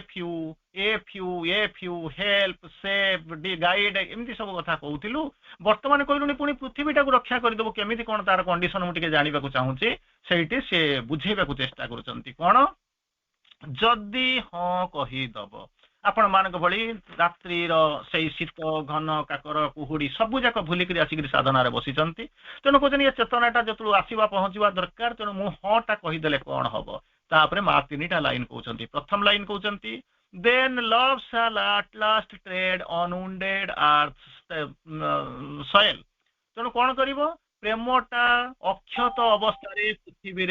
S1: few help save the guide एमती सब कथा कहउथलु वर्तमान कहलुनी पुनी पृथ्वीटा को रक्षा कर देबो केमिति कोन तार कंडीशन मु टिके जानिबा को चाहूची सेइटी से बुझेबा को चेष्टा करूचंती कोन जदि हां कहि दबो आपण मानक भली रात्रि से शीत घन काकर कुहुड़ी सबू जाक भूलिक आसिक साधन बसीचंती तेणु कहते ये चेतनाटा जो आसवा पहुंचवा दरकार तेणु मु हाँ टा कहीदेले कौन हम तापर माँ तीन लाइन कहते प्रथम लाइन कहते then love shall at last tread unwounded earth soil तेणु कौन कर प्रेमटा अक्षत अवस्था पृथ्वी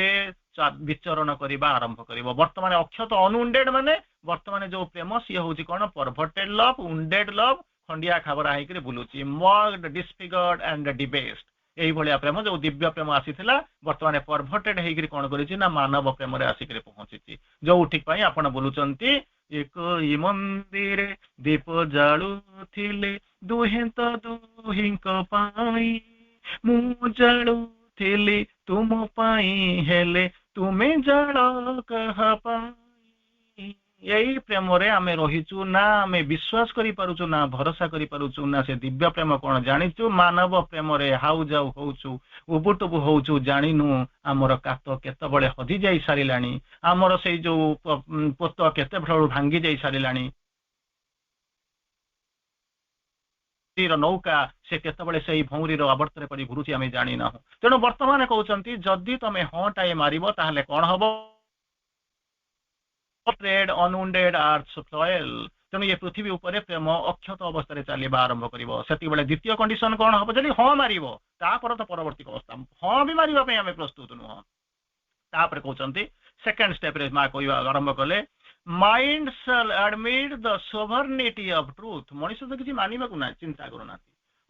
S1: विचरण करने आरंभ कर बर्तमान अक्षत अनवुंडेड माने वर्तमान जो प्रेम सी हूँ कौन परभर्टेड लव उंडेड लव खंडिया खाबरा होकर बुलूची मग्ड डिस्फिगर्ड एंड डिबेस्ड यही भाया प्रेम जो दिव्य प्रेम आसीथिला वर्तमान परभर्टेड होकर कौन करिछि ना मानव प्रेम आसिक पहुंची जो ठीक आपण बोलुचंती एक मंदिर दीप जालुथिले दुहे तो दुहिंक पाई मु जालुथिली तुम पाई हेले तुमे जाल कह पाई यही प्रेम रे आमे रहीचु ना आमे विश्वास करि पारुचु ना भरोसा करि पारुचु ना से दिव्य प्रेम कोन जानिचु मानव प्रेम रे हाउ जाउ होउचु उबुटुबु होउचु जानिनु आमर कात केते बळे हदि जाई सारिलानी आमर सेई जो पोत केते बळे भांगी जाई सारिलानी तीर नौका से केते बळे सेई भौरी रो आवर्तन परि घुरुची आमे जानि ना तेनो वर्तमान कहउचंती जदि तमे हटाए मारिबो ताहले कोन हबो ट्रेड अनवुंडेड अर्थ सॉइल तेणु ये पृथ्वी उपरे प्रेम अक्षत अवस्था चलवा आरंभ कर द्वितीय कंडीशन कौन हम जब हाँ मार तापर तो परवर्ती अवस्था हाँ भी मारे आम प्रस्तुत नुह तापर कहते सेकेंड स्टेप रे माँ कह आरंभ कले mind shall admit the sovereignty of truth मनुष्य तो किसी मानवा को ना चिंता करना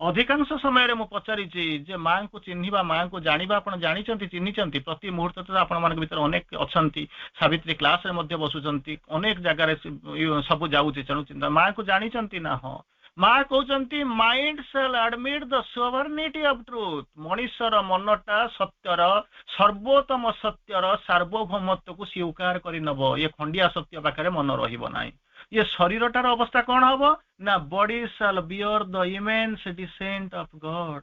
S1: अधिकांश समय मु पचारि जे माँ को चिन्हवा माँ को जाना आप जानते चिन्हिंट प्रति मुहूर्त तो आपण भर अनेक अच्छा सावित्री क्लास रे बसुंट अनेक जगार सब जाऊँगी तेणु चिंता माँ को जानते ना हाँ माँ कहते mind shall admit the sovereignty of truth मनुष्यर मनटा सत्यर सर्वोत्तम सत्यर सार्वभौमत्व को स्वीकार कर नब ये खंडिया सत्य पाखे मन रहा ये शरीरटार अवस्था कौन हम ना body shall bear the immense descent of God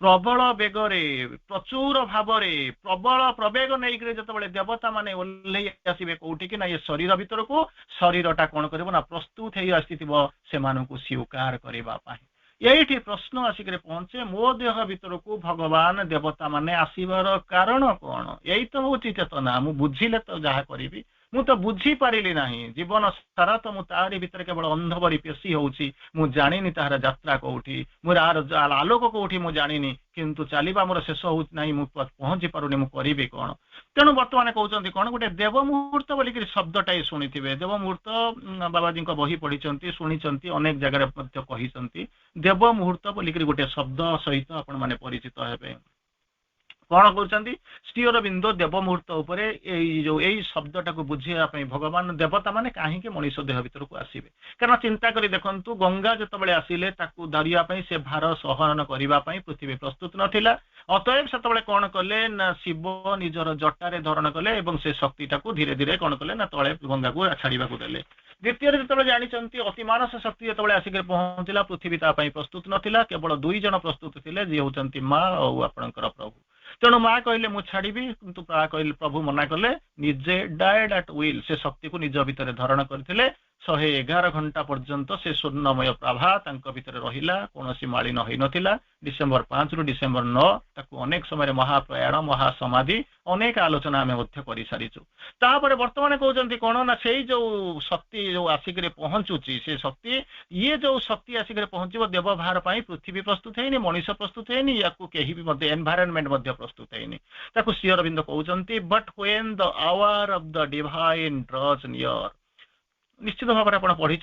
S1: प्रबल बेगरे प्रचुर भाव प्रबल प्रवेग नहीं जो देवता माने ओल्लै आसबे कौटी कि ना ये शरीर भीतर को शरीरटा कौन कर प्रस्तुत हो आसीथिबो से मानकु स्वीकार करने यही प्रश्न आसिक पहुंचे मो देह भीतर को भगवान देवता माने आसीबार कारण कौन यही तो हूँ चेतना मु बुझिले तो जहाँ करी मु तो बुझी पारिली नहीं जीवन सारा तो मु तारी भीतर केवल अंध बरी पेशी होउची मु जानिनी तार यात्रा कोठी मोर आलोक कोठी मु जानिनी किंतु चलिबा मोर शेष हो नहीं मु पहुंची पारुनी मु करिबे कोन तेणु वर्तमान कहउचंती कोन गोटे देव मुहूर्त बोलिक शब्दटाई शुणिथिबे देव मुहूर्त बाबाजी को बही पढ़िचंती शुणिचंती अनेक जगह मध्य कहिचंती देव मुहूर्त बोलिक गोटे शब्द सहित आपण माने परिचित हेबे कौन कहते स्टीयर बिंदु देव मुहूर्त उपरे जो यही शब्दटा को बुझेगा भगवान देवता माने कहीं मनीष देह भीतर को आसवे कारण चिंता करी देखंतु गंगा जितेबाला आसिले धरिया से भार सहन करने पृथ्वी प्रस्तुत नथिला अतएव से कौन कले ना शिव निजर जटारे धारण कले से शक्ति धीरे धीरे कौन कले ना तले गंगा को छाड़ा देले द्वितीय जो जानते अतिमानस शक्ति जो आसिक पहुंचला पृथ्वी प्रस्तुत नथिला केवल दुई जन प्रस्तुत थे जी होती माँ और आपणकर प्रभु तेणु माँ कहले मु छाड़ी किंतु कहले प्रभु मना कले निजे डायड एट विल से शक्ति को निज भितर धारण करते 111 घंटा पर्यंत से स्वर्णमय प्रभा भितर रहिला कौन मालिन हो नथिला डिसेम्बर 5 रु डिसेम्बर 9 ताकू अनेक समय महाप्रयाण महासमाधि अनेक आलोचना आम कर सारीचु तापर वर्तमान कहते कौन ना से जो शक्ति जो आसिक पहुंचुची से शक्ति ये जो शक्ति आसिक पहुंचो देवभार पृथ्वी प्रस्तुत है मनीष प्रस्तुत है या कहीं भी एनवायरनमेंट प्रस्तुत है श्री अरविंद कहते but when the hour of the divine draws near निश्चित भाव में पढ़ी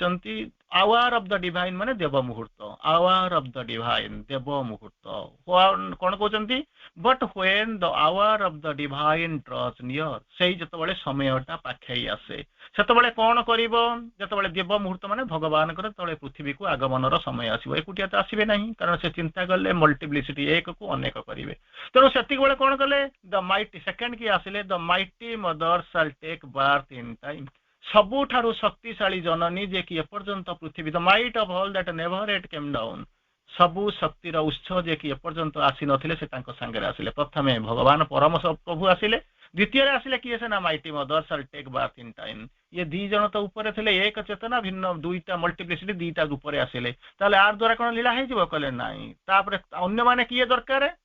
S1: आवर ऑफ द डिवाइन माने देव मुहूर्त आवर ऑफ द डिवाइन देव मुहूर्त कौन कहते but when the hour of the divine draws near से जिते समयटा पाखे आसे से कौन कर देव मुहूर्त माने भगवान तले पृथ्वी को आगमन समय आसो एकुटिया तो आसवे ना कारण से चिंता कले मल्टीप्लिसिटी एक को अनेक करेंगे तेणु से कौन कले द माइटी सेकेंड की आसिले the mighty mother shall take birth in time सबुठारु शक्तिशाली जननी जे कि एपर्यंत पृथ्वी the might of all that never it came down सबु शक्तिर उत्स जे कि एपर्यंत आसी नथिले से तांको संगे आसिले प्रथमे भगवान परम प्रभु आसिले द्वितीय आसिले किए से ना mighty mother shall take birth in time ये दी जन तो ऊपर थे एक चेतना भिन्न दुईटा मल्टीप्लिसिटी दुईटा ऊपर आसिले ताले आर द्वारा कौन लीला हो कहले नाई तापर अन्य माने किए दरकार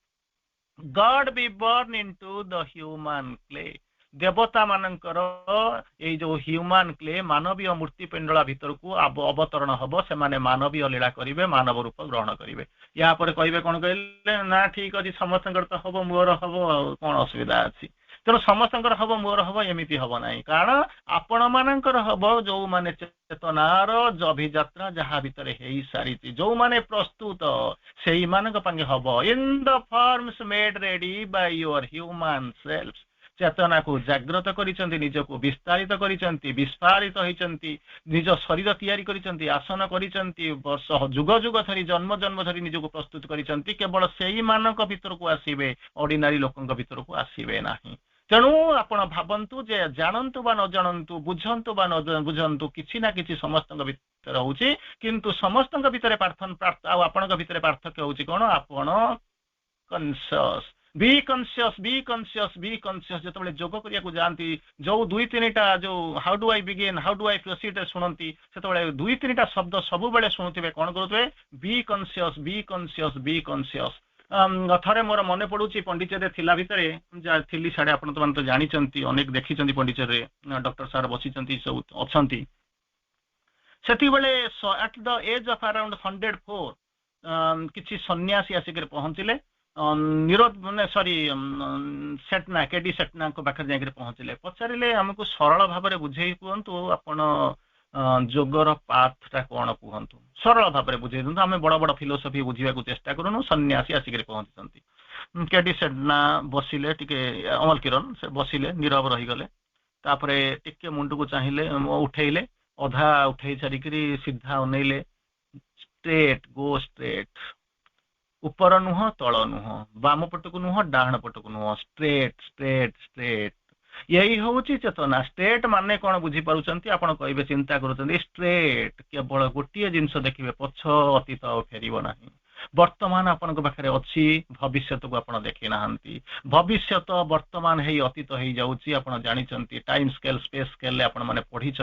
S1: God be born into the human clay देवता मानकर ये जो ह्यूमन क्ले मानवीय मूर्ति पिंडला भीतर को अवतरण हम से माने मानवीय लीला करेंगे मानव रूप ग्रहण करेंगे या पर कहे कौन कहले ना ठीक अच्छे समस्त तो हम मोर हम कौन असुविधा अच्छी तेणु समस्त हम मोर हम एमती हम ना कारण आपण मानकर हम जो माने चेतनार अभियात्रा जहाँ भितर हो सारी जो माने प्रस्तुत से him in the forms made ready by your human self चेतना को जागृत करिसेंती निज को विस्तारित करिसेंती विस्फारित होइसेंती निज शरीर तैयारी करिसेंती आसन करिसेंती वर्ष जुग जुग धरी जन्म जन्म धरी निज को प्रस्तुत करिसेंती केवल सेही मानक भीतर को आसीबे ऑर्डिनरी लोकंक भीतर को आसीबे नाही तेणु आपण भावंतु जे जानंतु बा न जानंतु बुझंतु बा न बुझंतु किछि ना किछि समस्तक भीतर होउची किंतु समस्तक भीतर पार्थक्य आपणक भीतर पार्थक्य होउची कोन आपण कॉन्शियस बी कॉन्शियस जो जोग करिया जाती जो दुई तीन टा जो how do I begin how do I proceed शुणती से दुई तीन टा शब्द सब बेले शुणुवे कौन करुवे बी कॉन्शियस थे मोर मन पड़ू पंडिचेरी थिला भितर थी साढ़े आप तो जानते अनेक देखी पंडिचेरी डॉक्टर सार बसी सब अच्छा से at the age of around 104 किसी सन्यासी आसिक पहुंचले निरोध मैंने सॉरी सेटना केडी सेटना को पाखे जाकर पहुंचले पचारे आमको सरल भाव में बुझे कहतु आपण जोगर पाथटा कौन कहतु सरल भाव में बुझे दिखाँ आम बड़ बड़ फिलोसफी बुझा चेष्टा करूँ सन्यासी आसिक पहुंची केडी सेटना बसिले टिके अमल किरण से बसिले नीरव रहीगले तापर टिके मुंड को चाहिए उठेले अधा उठे सारिक सीधा अनैले स्ट्रेट गो स्ट्रेट ऊपर नुह तल नुह बाम पटक नुह डाण पटक नुह स्ट्रेट स्ट्रेट स्ट्रेट यही हूँ चेतना स्ट्रेट माने कौन बुझीपार आप कहे चिंता करुँच स्ट्रेट केवल गोटे जिनस देखिए पछ अतीत फेर ना वर्तमान आपण पाखे अच्छी भविष्य को आप देखी ना भविष्य वर्तमान है अतीत हो जाऊँगी आप जानते टाइम स्केल स्पेस स्केल आप पढ़ी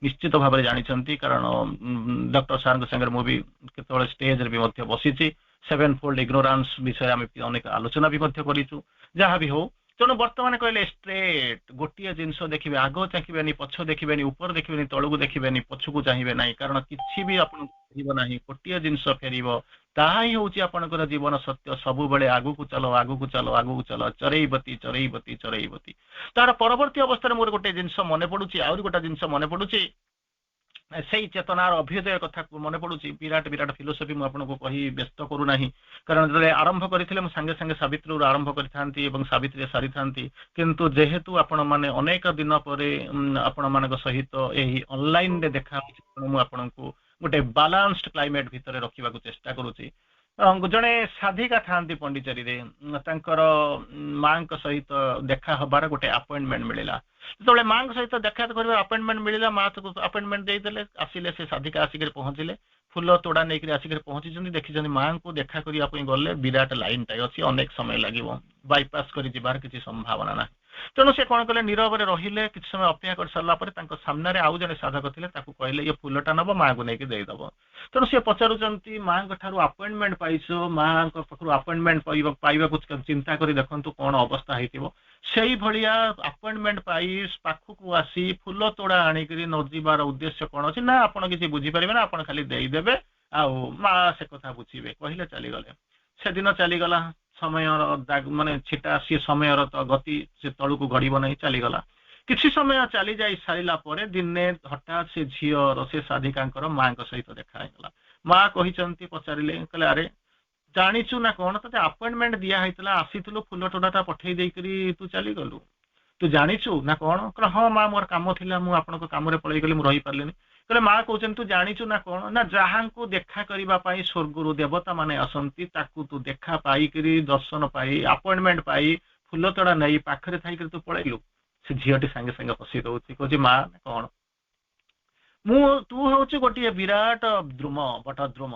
S1: निश्चित भाव में जानते कारण डॉक्टर सार संगे मुझे केत स्टेज भी बसी 7 फोल्ड इग्नोरांस विषय आम अनेक आलोचना भी करूँ जहाँ भी हो तेणु बर्तमान कहले स्ट्रेट गोटे जिनस देखिए आग चाहिए पछ देखिए ऊपर देखिए तलू देखिए पछकू चाहिए ना कारण किसी भी आप गोटे जिनस फेर ताही हूँ आपंकर जीवन सत्य सब बड़े आगू को चलो आगू को चलो आगू को चलो चरईबती चरईबती चरईबती तार परवर्ती अवस्था मोर गोटे जिनस मन पड़ुची आउरी गोटे जिनस मन पड़ुची ସେଇ ଚେତନାର ଅଭ୍ୟୁଦୟ କଥା ମନେ ପଡୁଛି। ବିରାଟ ବିରାଟ ଫିଲୋସଫି ମୁଁ ଆପଣଙ୍କୁ କହି ବ୍ୟସ୍ତ କରୁନାହିଁ, କାରଣ ଯେତେବେଳେ ଆରମ୍ଭ କରିଥିଲେ ମୁଁ ସାଙ୍ଗେ ସାଙ୍ଗେ ସାବିତ୍ରୀରୁ ଆରମ୍ଭ କରିଥାନ୍ତି ଏବଂ ସାବିତ୍ରୀ ସାରିଥାନ୍ତି, କିନ୍ତୁ ଯେହେତୁ ଆପଣମାନେ ଅନେକ ଦିନ ପରେ ଆପଣମାନଙ୍କ ସହିତ ଏହି ଅନଲାଇନରେ ଦେଖା ହେଉଛି, ତେଣୁ ମୁଁ ଆପଣଙ୍କୁ ଗୋଟେ ବାଲାନ୍ସଡ କ୍ଲାଇମେଟ ଭିତରେ ରଖିବାକୁ ଚେଷ୍ଟା କରୁଛି। ଜଣେ ସାଧିକା ଥାନ୍ତି ପଣ୍ଡିଚେରୀରେ, ତାଙ୍କର ମାଙ୍କ ସହିତ ଦେଖା ହବାର ଗୋଟେ ଆପଏଣ୍ଟମେଣ୍ଟ ମିଳିଲା। ଯେତେବେଳେ ମାଙ୍କ ସହିତ ଦେଖା କରିବା ଆପଏଣ୍ଟମେଣ୍ଟ ମିଳିଲା, ମା ତାକୁ ଆପଏଣ୍ଟମେଣ୍ଟ ଦେଇଦେଲେ, ଆସିଲେ, ସେ ସାଧିକା ଆସିକରି ପହଞ୍ଚିଲେ, ଫୁଲ ତୋଡ଼ା ନେଇକରି ଆସିକରି ପହଞ୍ଚିଛନ୍ତି, ଦେଖିଛନ୍ତି ମାଙ୍କୁ ଦେଖା କରିବା ପାଇଁ ଗଲେ ବିରାଟ ଲାଇନ ଟାଇ ଅଛି, ଅନେକ ସମୟ ଲାଗିବ, ବାଇପାସ କରି ଯିବାର କିଛି ସମ୍ଭାବନା ନାହିଁ। ତେଣୁ ସେ କଣ କଲେ, ନୀରବରେ ରହିଲେ, କିଛି ସମୟ ଅପେକ୍ଷା କରି ସାରିଲା ପରେ ତାଙ୍କ ସାମ୍ନାରେ ଆଉ ଜଣେ ସାଧକ ଥିଲେ, ତାକୁ କହିଲେ ଇଏ ଫୁଲଟା ନବ, ମାଙ୍କୁ ନେଇକି ଦେଇଦବ। ତେଣୁ ସେ ପଚାରୁଛନ୍ତି ମାଙ୍କ ଠାରୁ ଆପଏଣ୍ଟମେଣ୍ଟ ପାଇଛ, ମାଙ୍କ ପାଖରୁ ଆପଏଣ୍ଟମେଣ୍ଟ ପାଇବାକୁ ଚିନ୍ତା କରି ଦେଖନ୍ତୁ କଣ ଅବସ୍ଥା ହେଇଥିବ। ସେଇ ଭଳିଆ ଆପଏଣ୍ଟମେଣ୍ଟ ପାଇ ପାଖକୁ ଆସି ଫୁଲ ତୋଡ଼ା ଆଣିକରି ନ ଯିବାର ଉଦ୍ଦେଶ୍ୟ କଣ ଅଛି ନା, ଆପଣ କିଛି ବୁଝିପାରିବେ ନା, ଆପଣ ଖାଲି ଦେଇଦେବେ ଆଉ ମା ସେ କଥା ବୁଝିବେ, କହିଲେ ଚାଲିଗଲେ। ସେଦିନ ଚାଲିଗଲା, ସମୟର ମାନେ ଛିଟା, ସିଏ ସମୟର ତ ଗତି ସେ ତଳକୁ ଗଡ଼ିବ ନାହିଁ, ଚାଲିଗଲା। କିଛି ସମୟ ଚାଲି ଯାଇ ସାରିଲା ପରେ ଦିନେ ହଠାତ୍ ସେ ଝିଅର, ସେ ସାଧିକାଙ୍କର ମାଙ୍କ ସହିତ ଦେଖା ହେଇଗଲା। ମା କହିଛନ୍ତି, ପଚାରିଲେ, କହିଲେ ଆରେ ଜାଣିଛୁ ନା କଣ, ତତେ ଆପଏଣ୍ଟମେଣ୍ଟ ଦିଆ ହେଇଥିଲା, ଆସିଥିଲୁ, ଫୁଲ ତୋଡ଼ାଟା ପଠେଇ ଦେଇକରି ତୁ ଚାଲିଗଲୁ, ତୁ ଜାଣିଛୁ ନା କଣ? କହିଲେ ହଁ ମା, ମୋର କାମ ଥିଲା, ମୁଁ ଆପଣଙ୍କ କାମରେ ପଳେଇଗଲି, ମୁଁ ରହିପାରିଲିନି। କହିଲେ ମା କହୁଛନ୍ତି ତୁ ଜାଣିଛୁ ନା କଣ, ନା ଯାହାଙ୍କୁ ଦେଖା କରିବା ପାଇଁ ସ୍ୱର୍ଗରୁ ଦେବତା ମାନେ ଆସନ୍ତି, ତାକୁ ତୁ ଦେଖା ପାଇକରି, ଦର୍ଶନ ପାଇ, ଆପଏଣ୍ଟମେଣ୍ଟ ପାଇ, ଫୁଲ ତୋଡ଼ା ନେଇ ପାଖରେ ଥାଇକରି ତୁ ପଳେଇଲୁ। ସେ ଝିଅଟି ସାଙ୍ଗେ ସାଙ୍ଗେ ହସି ଦଉଛି, କହୁଛି ମା କଣ, ତୁ ହଉଛି ଗୋଟିଏ ବିରାଟ ଦ୍ରୁମ, ବଟ ଦ୍ରୁମ,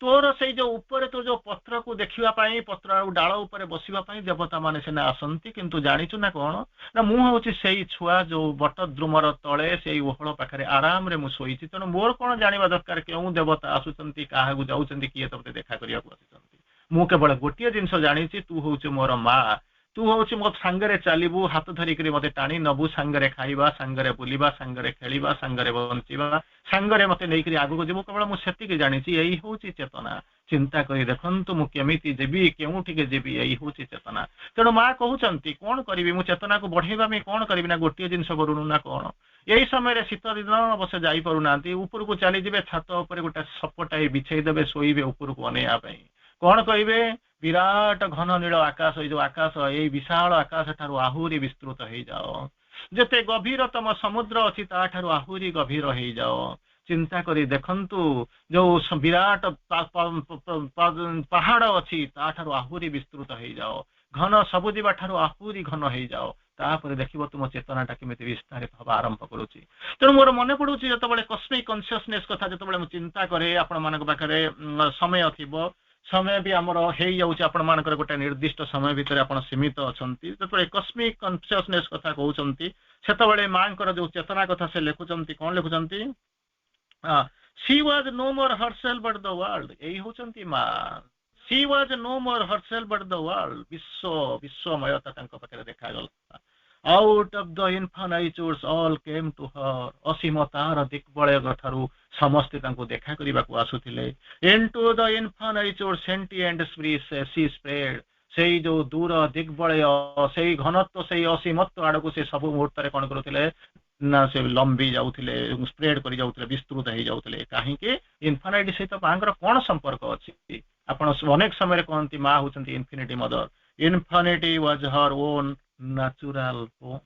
S1: ତୋର ସେଇ ଯୋଉ ଉପରେ, ତୋ ଯୋଉ ପତ୍ରକୁ ଦେଖିବା ପାଇଁ, ପତ୍ର ଆଉ ଡାଳ ଉପରେ ବସିବା ପାଇଁ ଦେବତା ମାନେ ସିନା ଆସନ୍ତି, କିନ୍ତୁ ଜାଣିଛୁ ନା କଣ, ନା ମୁଁ ହଉଛି ସେଇ ଛୁଆ ଯୋଉ ବଟ ଦ୍ରୁମର ତଳେ ସେଇ ଓହଳ ପାଖରେ ଆରାମରେ ମୁଁ ଶୋଇଛି। ତେଣୁ ମୋର କଣ ଜାଣିବା ଦରକାର କେଉଁ ଦେବତା ଆସୁଛନ୍ତି, କାହାକୁ ଯାଉଛନ୍ତି, କିଏ ତତେ ଦେଖା କରିବାକୁ ଆସୁଛନ୍ତି। ମୁଁ କେବଳ ଗୋଟିଏ ଜିନିଷ ଜାଣିଛି, ତୁ ହଉଛି ମୋର ମା, ତୁ ହଉଛି ମୋ ସାଙ୍ଗରେ ଚାଲିବୁ, ହାତ ଧରିକରି ମତେ ଟାଣି ନବୁ, ସାଙ୍ଗରେ ଖାଇବା, ସାଙ୍ଗରେ ବୁଲିବା, ସାଙ୍ଗରେ ଖେଳିବା, ସାଙ୍ଗରେ ବଞ୍ଚିବା, ସାଙ୍ଗରେ ମତେ ନେଇକରି ଆଗକୁ ଯିବୁ, କେବଳ ମୁଁ ସେତିକି ଜାଣିଛି। ଏଇ ହଉଛି ଚେତନା। ଚିନ୍ତା କରି ଦେଖନ୍ତୁ ମୁଁ କେମିତି ଯିବି, କେଉଁଠିକି ଯିବି, ଏଇ ହଉଛି ଚେତନା। ତେଣୁ ମା କହୁଛନ୍ତି କଣ କରିବି, ମୁଁ ଚେତନାକୁ ବଢେଇବା ପାଇଁ କଣ କରିବି, ନା ଗୋଟିଏ ଜିନିଷ କରୁନୁ ନା କଣ। ଏଇ ସମୟରେ ଶୀତ ଦିନ ଅବଶ୍ୟ ଯାଇପାରୁନାହାନ୍ତି, ଉପରକୁ ଚାଲିଯିବେ, ଛାତ ଉପରେ ଗୋଟେ ସପଟାଇ ବିଛେଇ ଦେବେ, ଶୋଇବେ ଉପରକୁ ଅନେଇବା ପାଇଁ। କଣ କହିବେ, ବିରାଟ ଘନ ନୀଳ ଆକାଶ, ଏଇ ଯୋଉ ଆକାଶ, ଏଇ ବିଶାଳ ଆକାଶ ଠାରୁ ଆହୁରି ବିସ୍ତୃତ ହେଇଯାଅ, ଯେତେ ଗଭୀରତମ ସମୁଦ୍ର ଅଛି ତାଠାରୁ ଆହୁରି ଗଭୀର ହେଇଯାଅ। ଚିନ୍ତା କରି ଦେଖନ୍ତୁ, ଯୋଉ ବିରାଟ ପାହାଡ ଅଛି ତାଠାରୁ ଆହୁରି ବିସ୍ତୃତ ହେଇଯାଅ, ଘନ ସବୁଜିବା ଠାରୁ ଆହୁରି ଘନ ହେଇଯାଅ, ତାପରେ ଦେଖିବ ତୁମ ଚେତନାଟା କେମିତି ବିସ୍ତାରିତ ହବା ଆରମ୍ଭ କରୁଛି। ତେଣୁ ମୋର ମନେ ପଡୁଛି, ଯେତେବେଳେ କସ୍ମିକ କନସିୟସନେସ୍ କଥା ଯେତେବେଳେ ମୁଁ ଚିନ୍ତା କରେ, ଆପଣମାନଙ୍କ ପାଖରେ ସମୟ ଥିବ, ସମୟ ବି ଆମର ହେଇଯାଉଛି, ଆପଣମାନଙ୍କର ଗୋଟେ ନିର୍ଦ୍ଦିଷ୍ଟ ସମୟ ଭିତରେ ଆପଣ ସୀମିତ ଅଛନ୍ତି, ଯେତେବେଳେ କସ୍ମିକ କନସିୟସନେସ୍ କଥା କହୁଛନ୍ତି, ସେତେବେଳେ ମାଙ୍କର ଯୋଉ ଚେତନା କଥା ସେ ଲେଖୁଛନ୍ତି, କଣ ଲେଖୁଛନ୍ତି, she was no more herself but the world, ଏଇ ହଉଛନ୍ତି ମା। she was no more herself but the world, ବିଶ୍ୱମୟତା ତାଙ୍କ ପାଖରେ ଦେଖାଗଲା। out of the infinitudes all came to her, ଅସୀମ ତାର ଦିଗ୍ବଳୟ ଠାରୁ ସମସ୍ତେ ତାଙ୍କୁ ଦେଖା କରିବାକୁ ଆସୁଥିଲେ। into the infinitudes sentient she spread, ସେଇ ଯୋଉ ଦୂର ଦିଗ୍ବଳୟ, ସେଇ ଘନତ୍ୱ, ସେଇ ଅସୀମତ୍ୱ ଆଡକୁ ସେ ସବୁ ମୁହୂର୍ତ୍ତରେ କଣ କରୁଥିଲେ ନା ସେ ଲମ୍ବି ଯାଉଥିଲେ, ସ୍ପ୍ରେଡ କରି ଯାଉଥିଲେ, ବିସ୍ତୃତ ହେଇଯାଉଥିଲେ। କାହିଁକି, ଇନଫିନିଟି ସହିତ ମାଙ୍କର କଣ ସମ୍ପର୍କ ଅଛି? ଆପଣ ଅନେକ ସମୟରେ କହନ୍ତି ମା ହଉଛନ୍ତି infinity mother, infinity was her own natural home.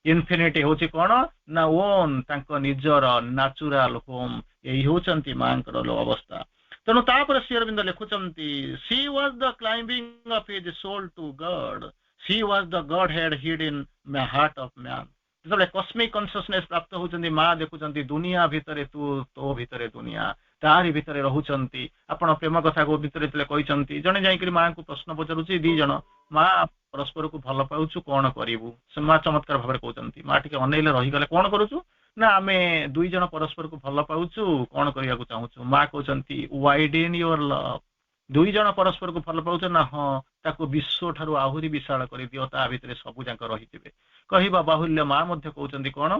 S1: Infinity ହଉଛି କଣ ନା ଓନ୍, ତାଙ୍କ ନିଜର ନ୍ୟାଚୁରାଲ ହୋମ। ଏଇ ହଉଛନ୍ତି ମାଙ୍କର ଅବସ୍ଥା। ତେଣୁ ତାପରେ ଶ୍ରୀ ଅରବିନ୍ଦ ଲେଖୁଛନ୍ତି, she was the climbing of his soul to God, she was the Godhead hid in the heart of man। ଯେତେବେଳେ କସ୍ମିକ କନସିୟସନେସ୍ ପ୍ରାପ୍ତ ହଉଛନ୍ତି, ମା ଦେଖୁଛନ୍ତି ଦୁନିଆ ଭିତରେ ତୁ, ତୋ ଭିତରେ ଦୁନିଆ, ତାରି ଭିତରେ ରହୁଛନ୍ତି। ଆପଣ ପ୍ରେମ କଥା ଭିତରେ ଯେତେବେଳେ କହିଛନ୍ତି, ଜଣେ ଯାଇକରି ମାଙ୍କୁ ପ୍ରଶ୍ନ ପଚାରୁଛି, ଦି ଜଣ, ମା ପରସ୍ପରକୁ ଭଲ ପାଉଛୁ, କଣ କରିବୁ? ସେ ମା ଚମତ୍କାର ଭାବରେ କହୁଛନ୍ତି, ମା ଟିକେ ଅନେଇଲେ, ରହିଗଲେ, କଣ କରୁଛୁ ନା ଆମେ ଦୁଇ ଜଣ ପରସ୍ପରକୁ ଭଲ ପାଉଛୁ, କଣ କରିବାକୁ ଚାହୁଁଛୁ? ମା କହୁଛନ୍ତି ୱାଇଡେନ୍ ୟୁର ଲଭ୍, ଦୁଇ ଜଣ ପରସ୍ପରକୁ ଭଲ ପାଉଛ ନା, ହଁ, ତାକୁ ବିଶ୍ୱ ଠାରୁ ଆହୁରି ବିଶାଳ କରିଦିଅ, ତା ଭିତରେ ସବୁ ଯାକ ରହିଥିବେ। କହିବା ବାହୁଲ୍ୟ ମା ମଧ୍ୟ କହୁଛନ୍ତି କଣ,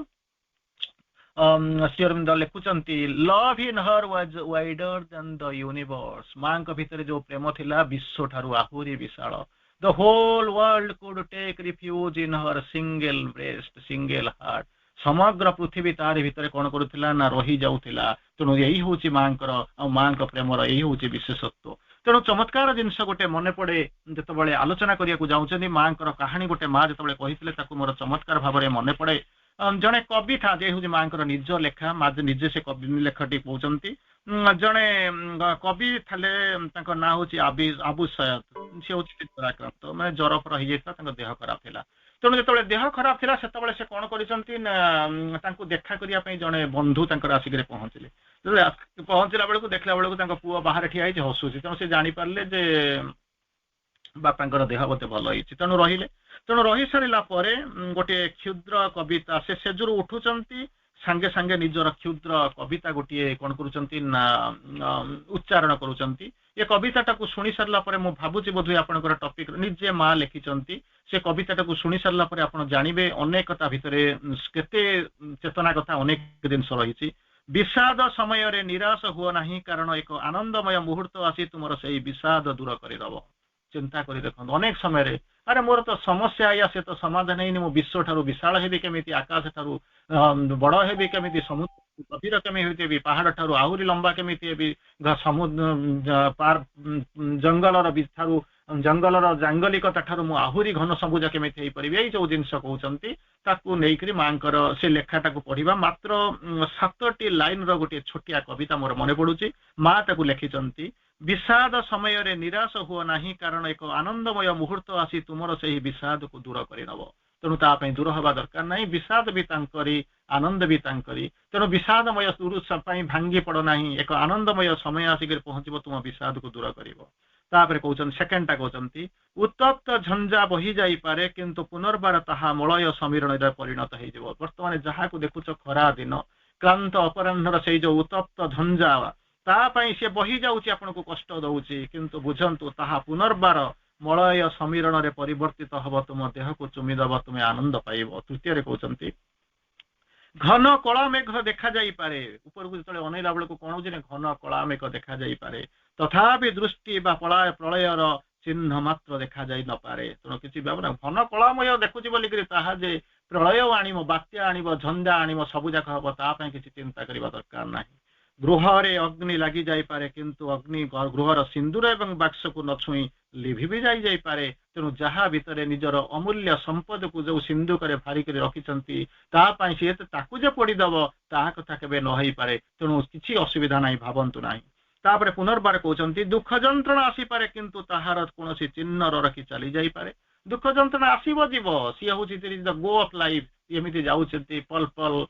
S1: ଶ୍ରୀ ଅରବିନ୍ଦ ଲେଖୁଛନ୍ତି, love in her was wider than the universe, ମାଙ୍କ ଭିତରେ ଯୋଉ ପ୍ରେମ ଥିଲା ବିଶ୍ୱ ଠାରୁ ଆହୁରି ବିଶାଳ। The whole world could take refuge in her single breast, single heart, समग्र पृथ्वी तारि भितर कौन करुथिला ना रही जाउथिला तेणु यही हूँ मांकर मां प्रेमर यही हूँ विशेषत्व तेणु चमत्कार जिनस गोटे मन पड़े जिते आलोचना करने जाऊँच मां कहानी गोटे माँ जो कही मोर चमत्कार भाव में मन पड़े जड़े कवि था जे हूँ मां निज लेखा माँ निजे से कवि लेखटी कहते जड़े कवि थे ना हूँ आबू सैयद सी हूँ ज्वराक्रांत मैंने ज्वर फर हो जाता देह खराब था तेणु जो देह खराब था से कौन कर देखा करने जड़े बंधु आसिक पहुंचले पहुंचला बेलू देखला बेलू पुआ बाहर ठिया हसुची तेणु से जानीपारे जे बापा देह बोधे भल होती तेणु रही तेणु रही सारा गोटे क्षुद्र कविता से सेजु उठुंट सांगे सांगे निजर क्षुद्र कविता गोटे कौन कर उच्चारण करुँच ये कविता शुणी सारा भावुची बोध आपंकर टपिक निजे माँ लिखिं से कविता शुणी सारा आप जानवे अनेकता भितर केते चेतना कथा अनेक जिनस रही विषाद समय रे निराश हुआ नहीं कारण एक आनंदमय मुहूर्त आसी तुम से विषाद दूर करदेव चिंता कर देखो अनेक समय अरे मोर तो समस्या आया से तो समाधान है मो विश्व ठारू विशाल हेबी केमी आकाश ठारू बड़ हेबी केमी समुद्र गभीर केमी पहाड़ ठारू आहरी लंबा केमी समुद्र पार जंगलर ठारू जंगलर जांगलिकता ठारू मु आहरी घन सबुज केमी पारि जो जिनस कहते माँ से लेखाटा पढ़ा मात्र 7टी लाइन गोटे छोटिया कविता मोर मन पड़ुची माँ ताकू लिखिं विषाद समय रे निराश हुआ नहीं कारण एक आनंदमय मुहूर्त आसी तुमर से विषाद को दूर करनब तेणु ताप दूर हवा दरकार नहीं विषाद भी तांकरी आनंद भी तांकरी तेणु विषादमय भांगी पड़ ना एक आनंदमय समय आसिक पहुंचब तुम विषाद को दूर कर कहते सेकेंडटा कहते उत्तप्त झंझा बही जापे किंतु पुनर्बार ताहा मलय समीरण परिणत हो बर्तमान जहाँ को देखुच खरा दिन क्लांत अपराह्नर से जो उत्तप्त झंझा तापाई से बही जाऊँगी आपन को कष्ट दौची किंतु बुझंतु ताहा पुनर्बार मलय समीरण रे परिवर्तित हब तुम देह को चुमीदब तुम्हें आनंद पाइब तृतीय कहते घन कला मेघ देखा जापे ऊपर को जो अनैला बेलू कौन हो घन कला मेघ देखा जापे तथापि दृष्टि प्रलयर चिन्ह मात्र देखा जाई न पारे तेणु किसी भावना घन कलामय देखुची बोलिक जे प्रलय आणव बात्या आणव झंझा आणव सबू जाक हम तापाई किसी चिंता करने दरकार ना गृह रे अग्नि लगी जापे किंतु अग्नि गृहर सिंदूर एवं बाक्स को न छुई लिभि भी जापे तेणु जहाँ भितर निजर अमूल्य संपद को जो सिंधुक भारिक रखिंट तापाई सी जो पोड़ीदब ता कथा केवे न पारे तेणु किसी असुविधा ना भावतु ना तापर पुनर्बार कहते दुख जंत्रणा आसीपे किंतु ताहार कौन चिन्ह रखी चली जापे दुख जंत्रणा आसव जीव सी हूँ गो ऑफ लाइफ एमती जाऊँगी पल पल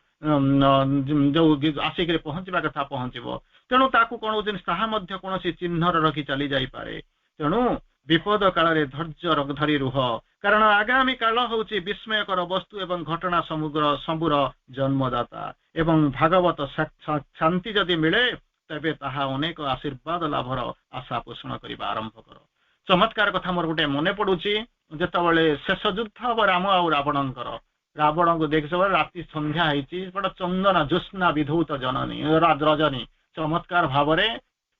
S1: जो आसिक पहुँचवा कथा पहुँचब तेणु ताकू कौन हो कौन चिन्ह रखी चली जापे तेणु विपद काल धैर्य धरी रुह कारण आगामी काल हूँ विस्मयकर वस्तु एवं घटना सबूर जन्मदाता एवं भागवत शांति जदि मिले तेबे ताहा अनेक आशीर्वाद लाभर आशा पोषण करने आरंभ कर चमत्कार कथा मोर गोटे मन पड़ुची जिते शेष युद्ध हम राम आउ रावणकर रावण को देख राति संध्या बड़ा चंदन ज्योत्स्ना विधौत जननी रजनी चमत्कार भाव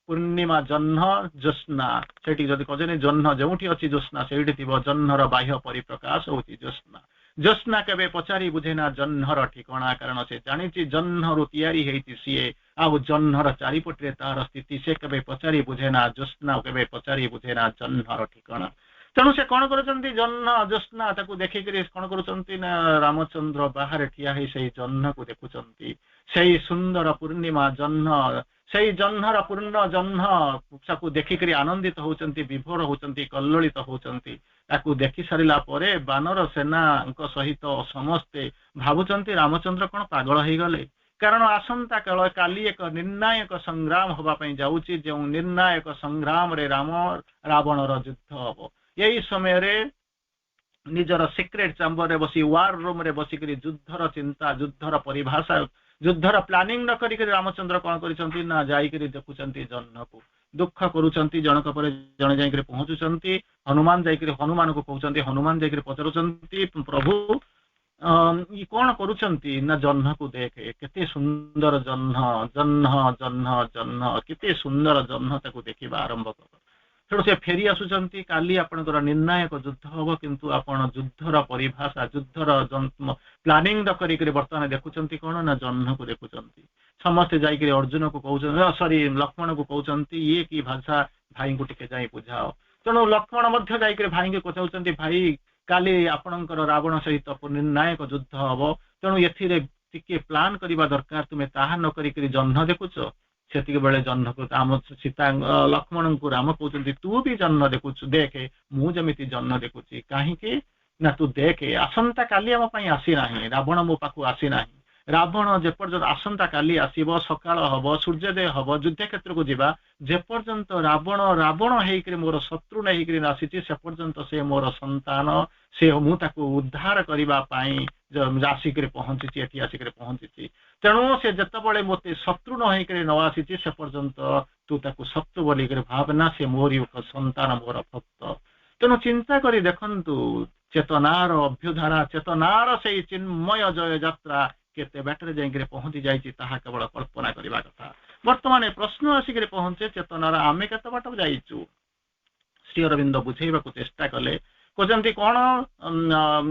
S1: पूर्णिमा जह्न ज्योत्स्ना से कहते जह्न जो अच्छी ज्योत्स्ना से जह्नर बाह्य परिप्रकाश होती ज्योत्स्ना ज्योत्स्ना केवे पचारि बुझेना जह्नर ठिकणा कारण से जानी जह्नरू तैयारी सीए आउ जह्नर चारिपटे तार स्थिति से केवे पचारि बुझेना ज्योत्स्ना केवे पचारि बुझेना जह्नर ठिकणा तेणु से कौन कर जह्न ज्योत्स्ना देखिक कौन कर रामचंद्र बाहर ठिया से जह्न को देखुंट से सुंदर पूर्णिमा जह्न से जह्नर पूर्ण जह्न को देखिक आनंदित होती विभोर होती कल्लोलित होती देखि सारा बानर सेना सहित समस्ते भावुंट रामचंद्र कौन पागल हो गले कारण आसंता काल काली एक निर्णायक संग्राम होगापी जाऊँगी जो निर्णायक संग्राम रे राम रावणर युद्ध हम यही समय रे निजर सिक्रेट चैम्बर रे बसी वार रूम रे बसिक युद्धर चिंता युद्धर परिभाषा युद्धर प्लानिंग न करिक रामचंद्र कौन कर ना जाइकरी देखुंट जह्न को दुख करुँच जनक पर जड़े जाकर पहुँचुंट हनुमान जाकर हनुमान को कहते हनुमान जाकर पचारुंट प्रभु ये कौन करुँच ना जह्न को देखे केते सुंदर जह्न जह्न जह्न जह्न केते सुंदर जह्न ताको देखा आरंभ कर ତେଣୁ ସେ ଫେରି ଆସୁଛନ୍ତି କାଲି ଆପଣଙ୍କର ନିର୍ଣ୍ଣାୟକ ଯୁଦ୍ଧ ହବ କିନ୍ତୁ ଆପଣ ଯୁଦ୍ଧର ପରିଭାଷା ଯୁଦ୍ଧର ପ୍ଲାନିଂ କରିକି ବର୍ତ୍ତମାନ ଦେଖୁଛନ୍ତି କଣ ନା ଜହ୍ନକୁ ଦେଖୁଛନ୍ତି ସମସ୍ତେ ଯାଇକିରି ଅର୍ଜୁନକୁ କହୁଛନ୍ତି ସରି ଲକ୍ଷ୍ମଣକୁ କହୁଛନ୍ତି ଇଏ କି ଭାଷା ଭାଇଙ୍କୁ ଟିକେ ଯାଇ ବୁଝାଅ ତେଣୁ ଲକ୍ଷ୍ମଣ ମଧ୍ୟ ଯାଇକିରି ଭାଇଙ୍କୁ କହୁଛନ୍ତି ଭାଇ କାଲି ଆପଣଙ୍କର ରାବଣ ସହିତ ନିର୍ଣ୍ଣାୟକ ଯୁଦ୍ଧ ହବ ତେଣୁ ଏଥିରେ ଟିକେ ପ୍ଲାନ୍ କରିବା ଦରକାର ତୁମେ ତାହା ନ କରିକିରି ଜହ୍ନ ଦେଖୁଛ ସେତିକି ବେଳେ ଜହ୍ନକୁ ଆମ ସୀତା ଲକ୍ଷ୍ମଣଙ୍କୁ ରାମ କହୁଛନ୍ତି ତୁ ବି ଜହ୍ନ ଦେଖୁଛୁ ଦେଖେ ମୁଁ ଯେମିତି ଜହ୍ନ ଦେଖୁଛି କାହିଁକି ନା ତୁ ଦେଖେ ଆସନ୍ତା କାଲି ଆମ ପାଇଁ ଆସିନାହିଁ ରାବଣ ମୋ ପାଖକୁ ଆସିନାହିଁ ରାବଣ ଯେପର୍ଯ୍ୟନ୍ତ ଆସନ୍ତା କାଲି ଆସିବ ସକାଳ ହବ ସୂର୍ଯ୍ୟୋଦୟ ହବ ଯୁଦ୍ଧ କ୍ଷେତ୍ରକୁ ଯିବା ଯେପର୍ଯ୍ୟନ୍ତ ରାବଣ ହେଇକିରି ମୋର ଶତ୍ରୁ ହେଇକିରି ଆସିଛି ସେ ପର୍ଯ୍ୟନ୍ତ ସେ ମୋର ସନ୍ତାନ ସେ ମୁଁ ତାକୁ ଉଦ୍ଧାର କରିବା ପାଇଁ ଆସିକିରି ପହଞ୍ଚିଛି ଏଠି ଆସିକିରି ପହଞ୍ଚିଛି ତେଣୁ ସେ ଯେତେବେଳେ ମୋତେ ଶତ୍ରୁ ନ ହେଇକିରି ନ ଆସିଛି ସେ ପର୍ଯ୍ୟନ୍ତ ତୁ ତାକୁ ଶତ୍ରୁ ବୋଲିକିରି ଭାବନା ସେ ମୋରି ସନ୍ତାନ ମୋର ଭକ୍ତ ତେଣୁ ଚିନ୍ତା କରି ଦେଖନ୍ତୁ ଚେତନାର ଅଭ୍ୟୁଧାରା ଚେତନାର ସେଇ ଚିନ୍ମୟ ଜୟ ଯାତ୍ରା କେତେ ବାଟରେ ଯାଇକିରି ପହଞ୍ଚି ଯାଇଛି ତାହା କେବଳ କଳ୍ପନା କରିବା କଥା ବର୍ତ୍ତମାନ ପ୍ରଶ୍ନ ଆସିକିରି ପହଞ୍ଚେ ଚେତନାର ଆମେ କେତେ ବାଟ ଯାଇଛୁ ଶ୍ରୀ ଅରବିନ୍ଦ ବୁଝେଇବାକୁ ଚେଷ୍ଟା କଲେ କହୁଛନ୍ତି କଣ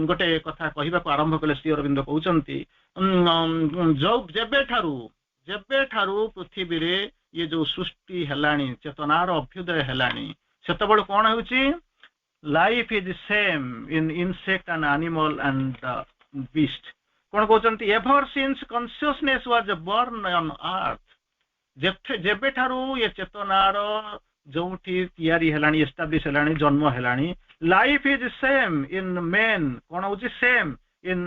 S1: ଗୋଟେ କଥା କହିବାକୁ ଆରମ୍ଭ କଲେ ଶ୍ରୀ ଅରବିନ୍ଦ କହୁଛନ୍ତି ଯେବେଠାରୁ ପୃଥିବୀରେ ଇଏ ଯୋଉ ସୃଷ୍ଟି ହେଲାଣି ଚେତନାର ଅଭ୍ୟୁଦୟ ହେଲାଣି ସେତେବେଳେ କଣ ହେଉଛି life is same in insect and animal and beast କଣ କହୁଛନ୍ତି ever since consciousness was born on earth ଯେବେଠାରୁ ଏ ଚେତନାର ଯୋଉଠି ତିଆରି ହେଲାଣି ଏଷ୍ଟାବ୍ଲିଶ ହେଲାଣି ଜନ୍ମ ହେଲାଣି life is same in main କଣ ହଉଛି ସେମ୍ ଇନ୍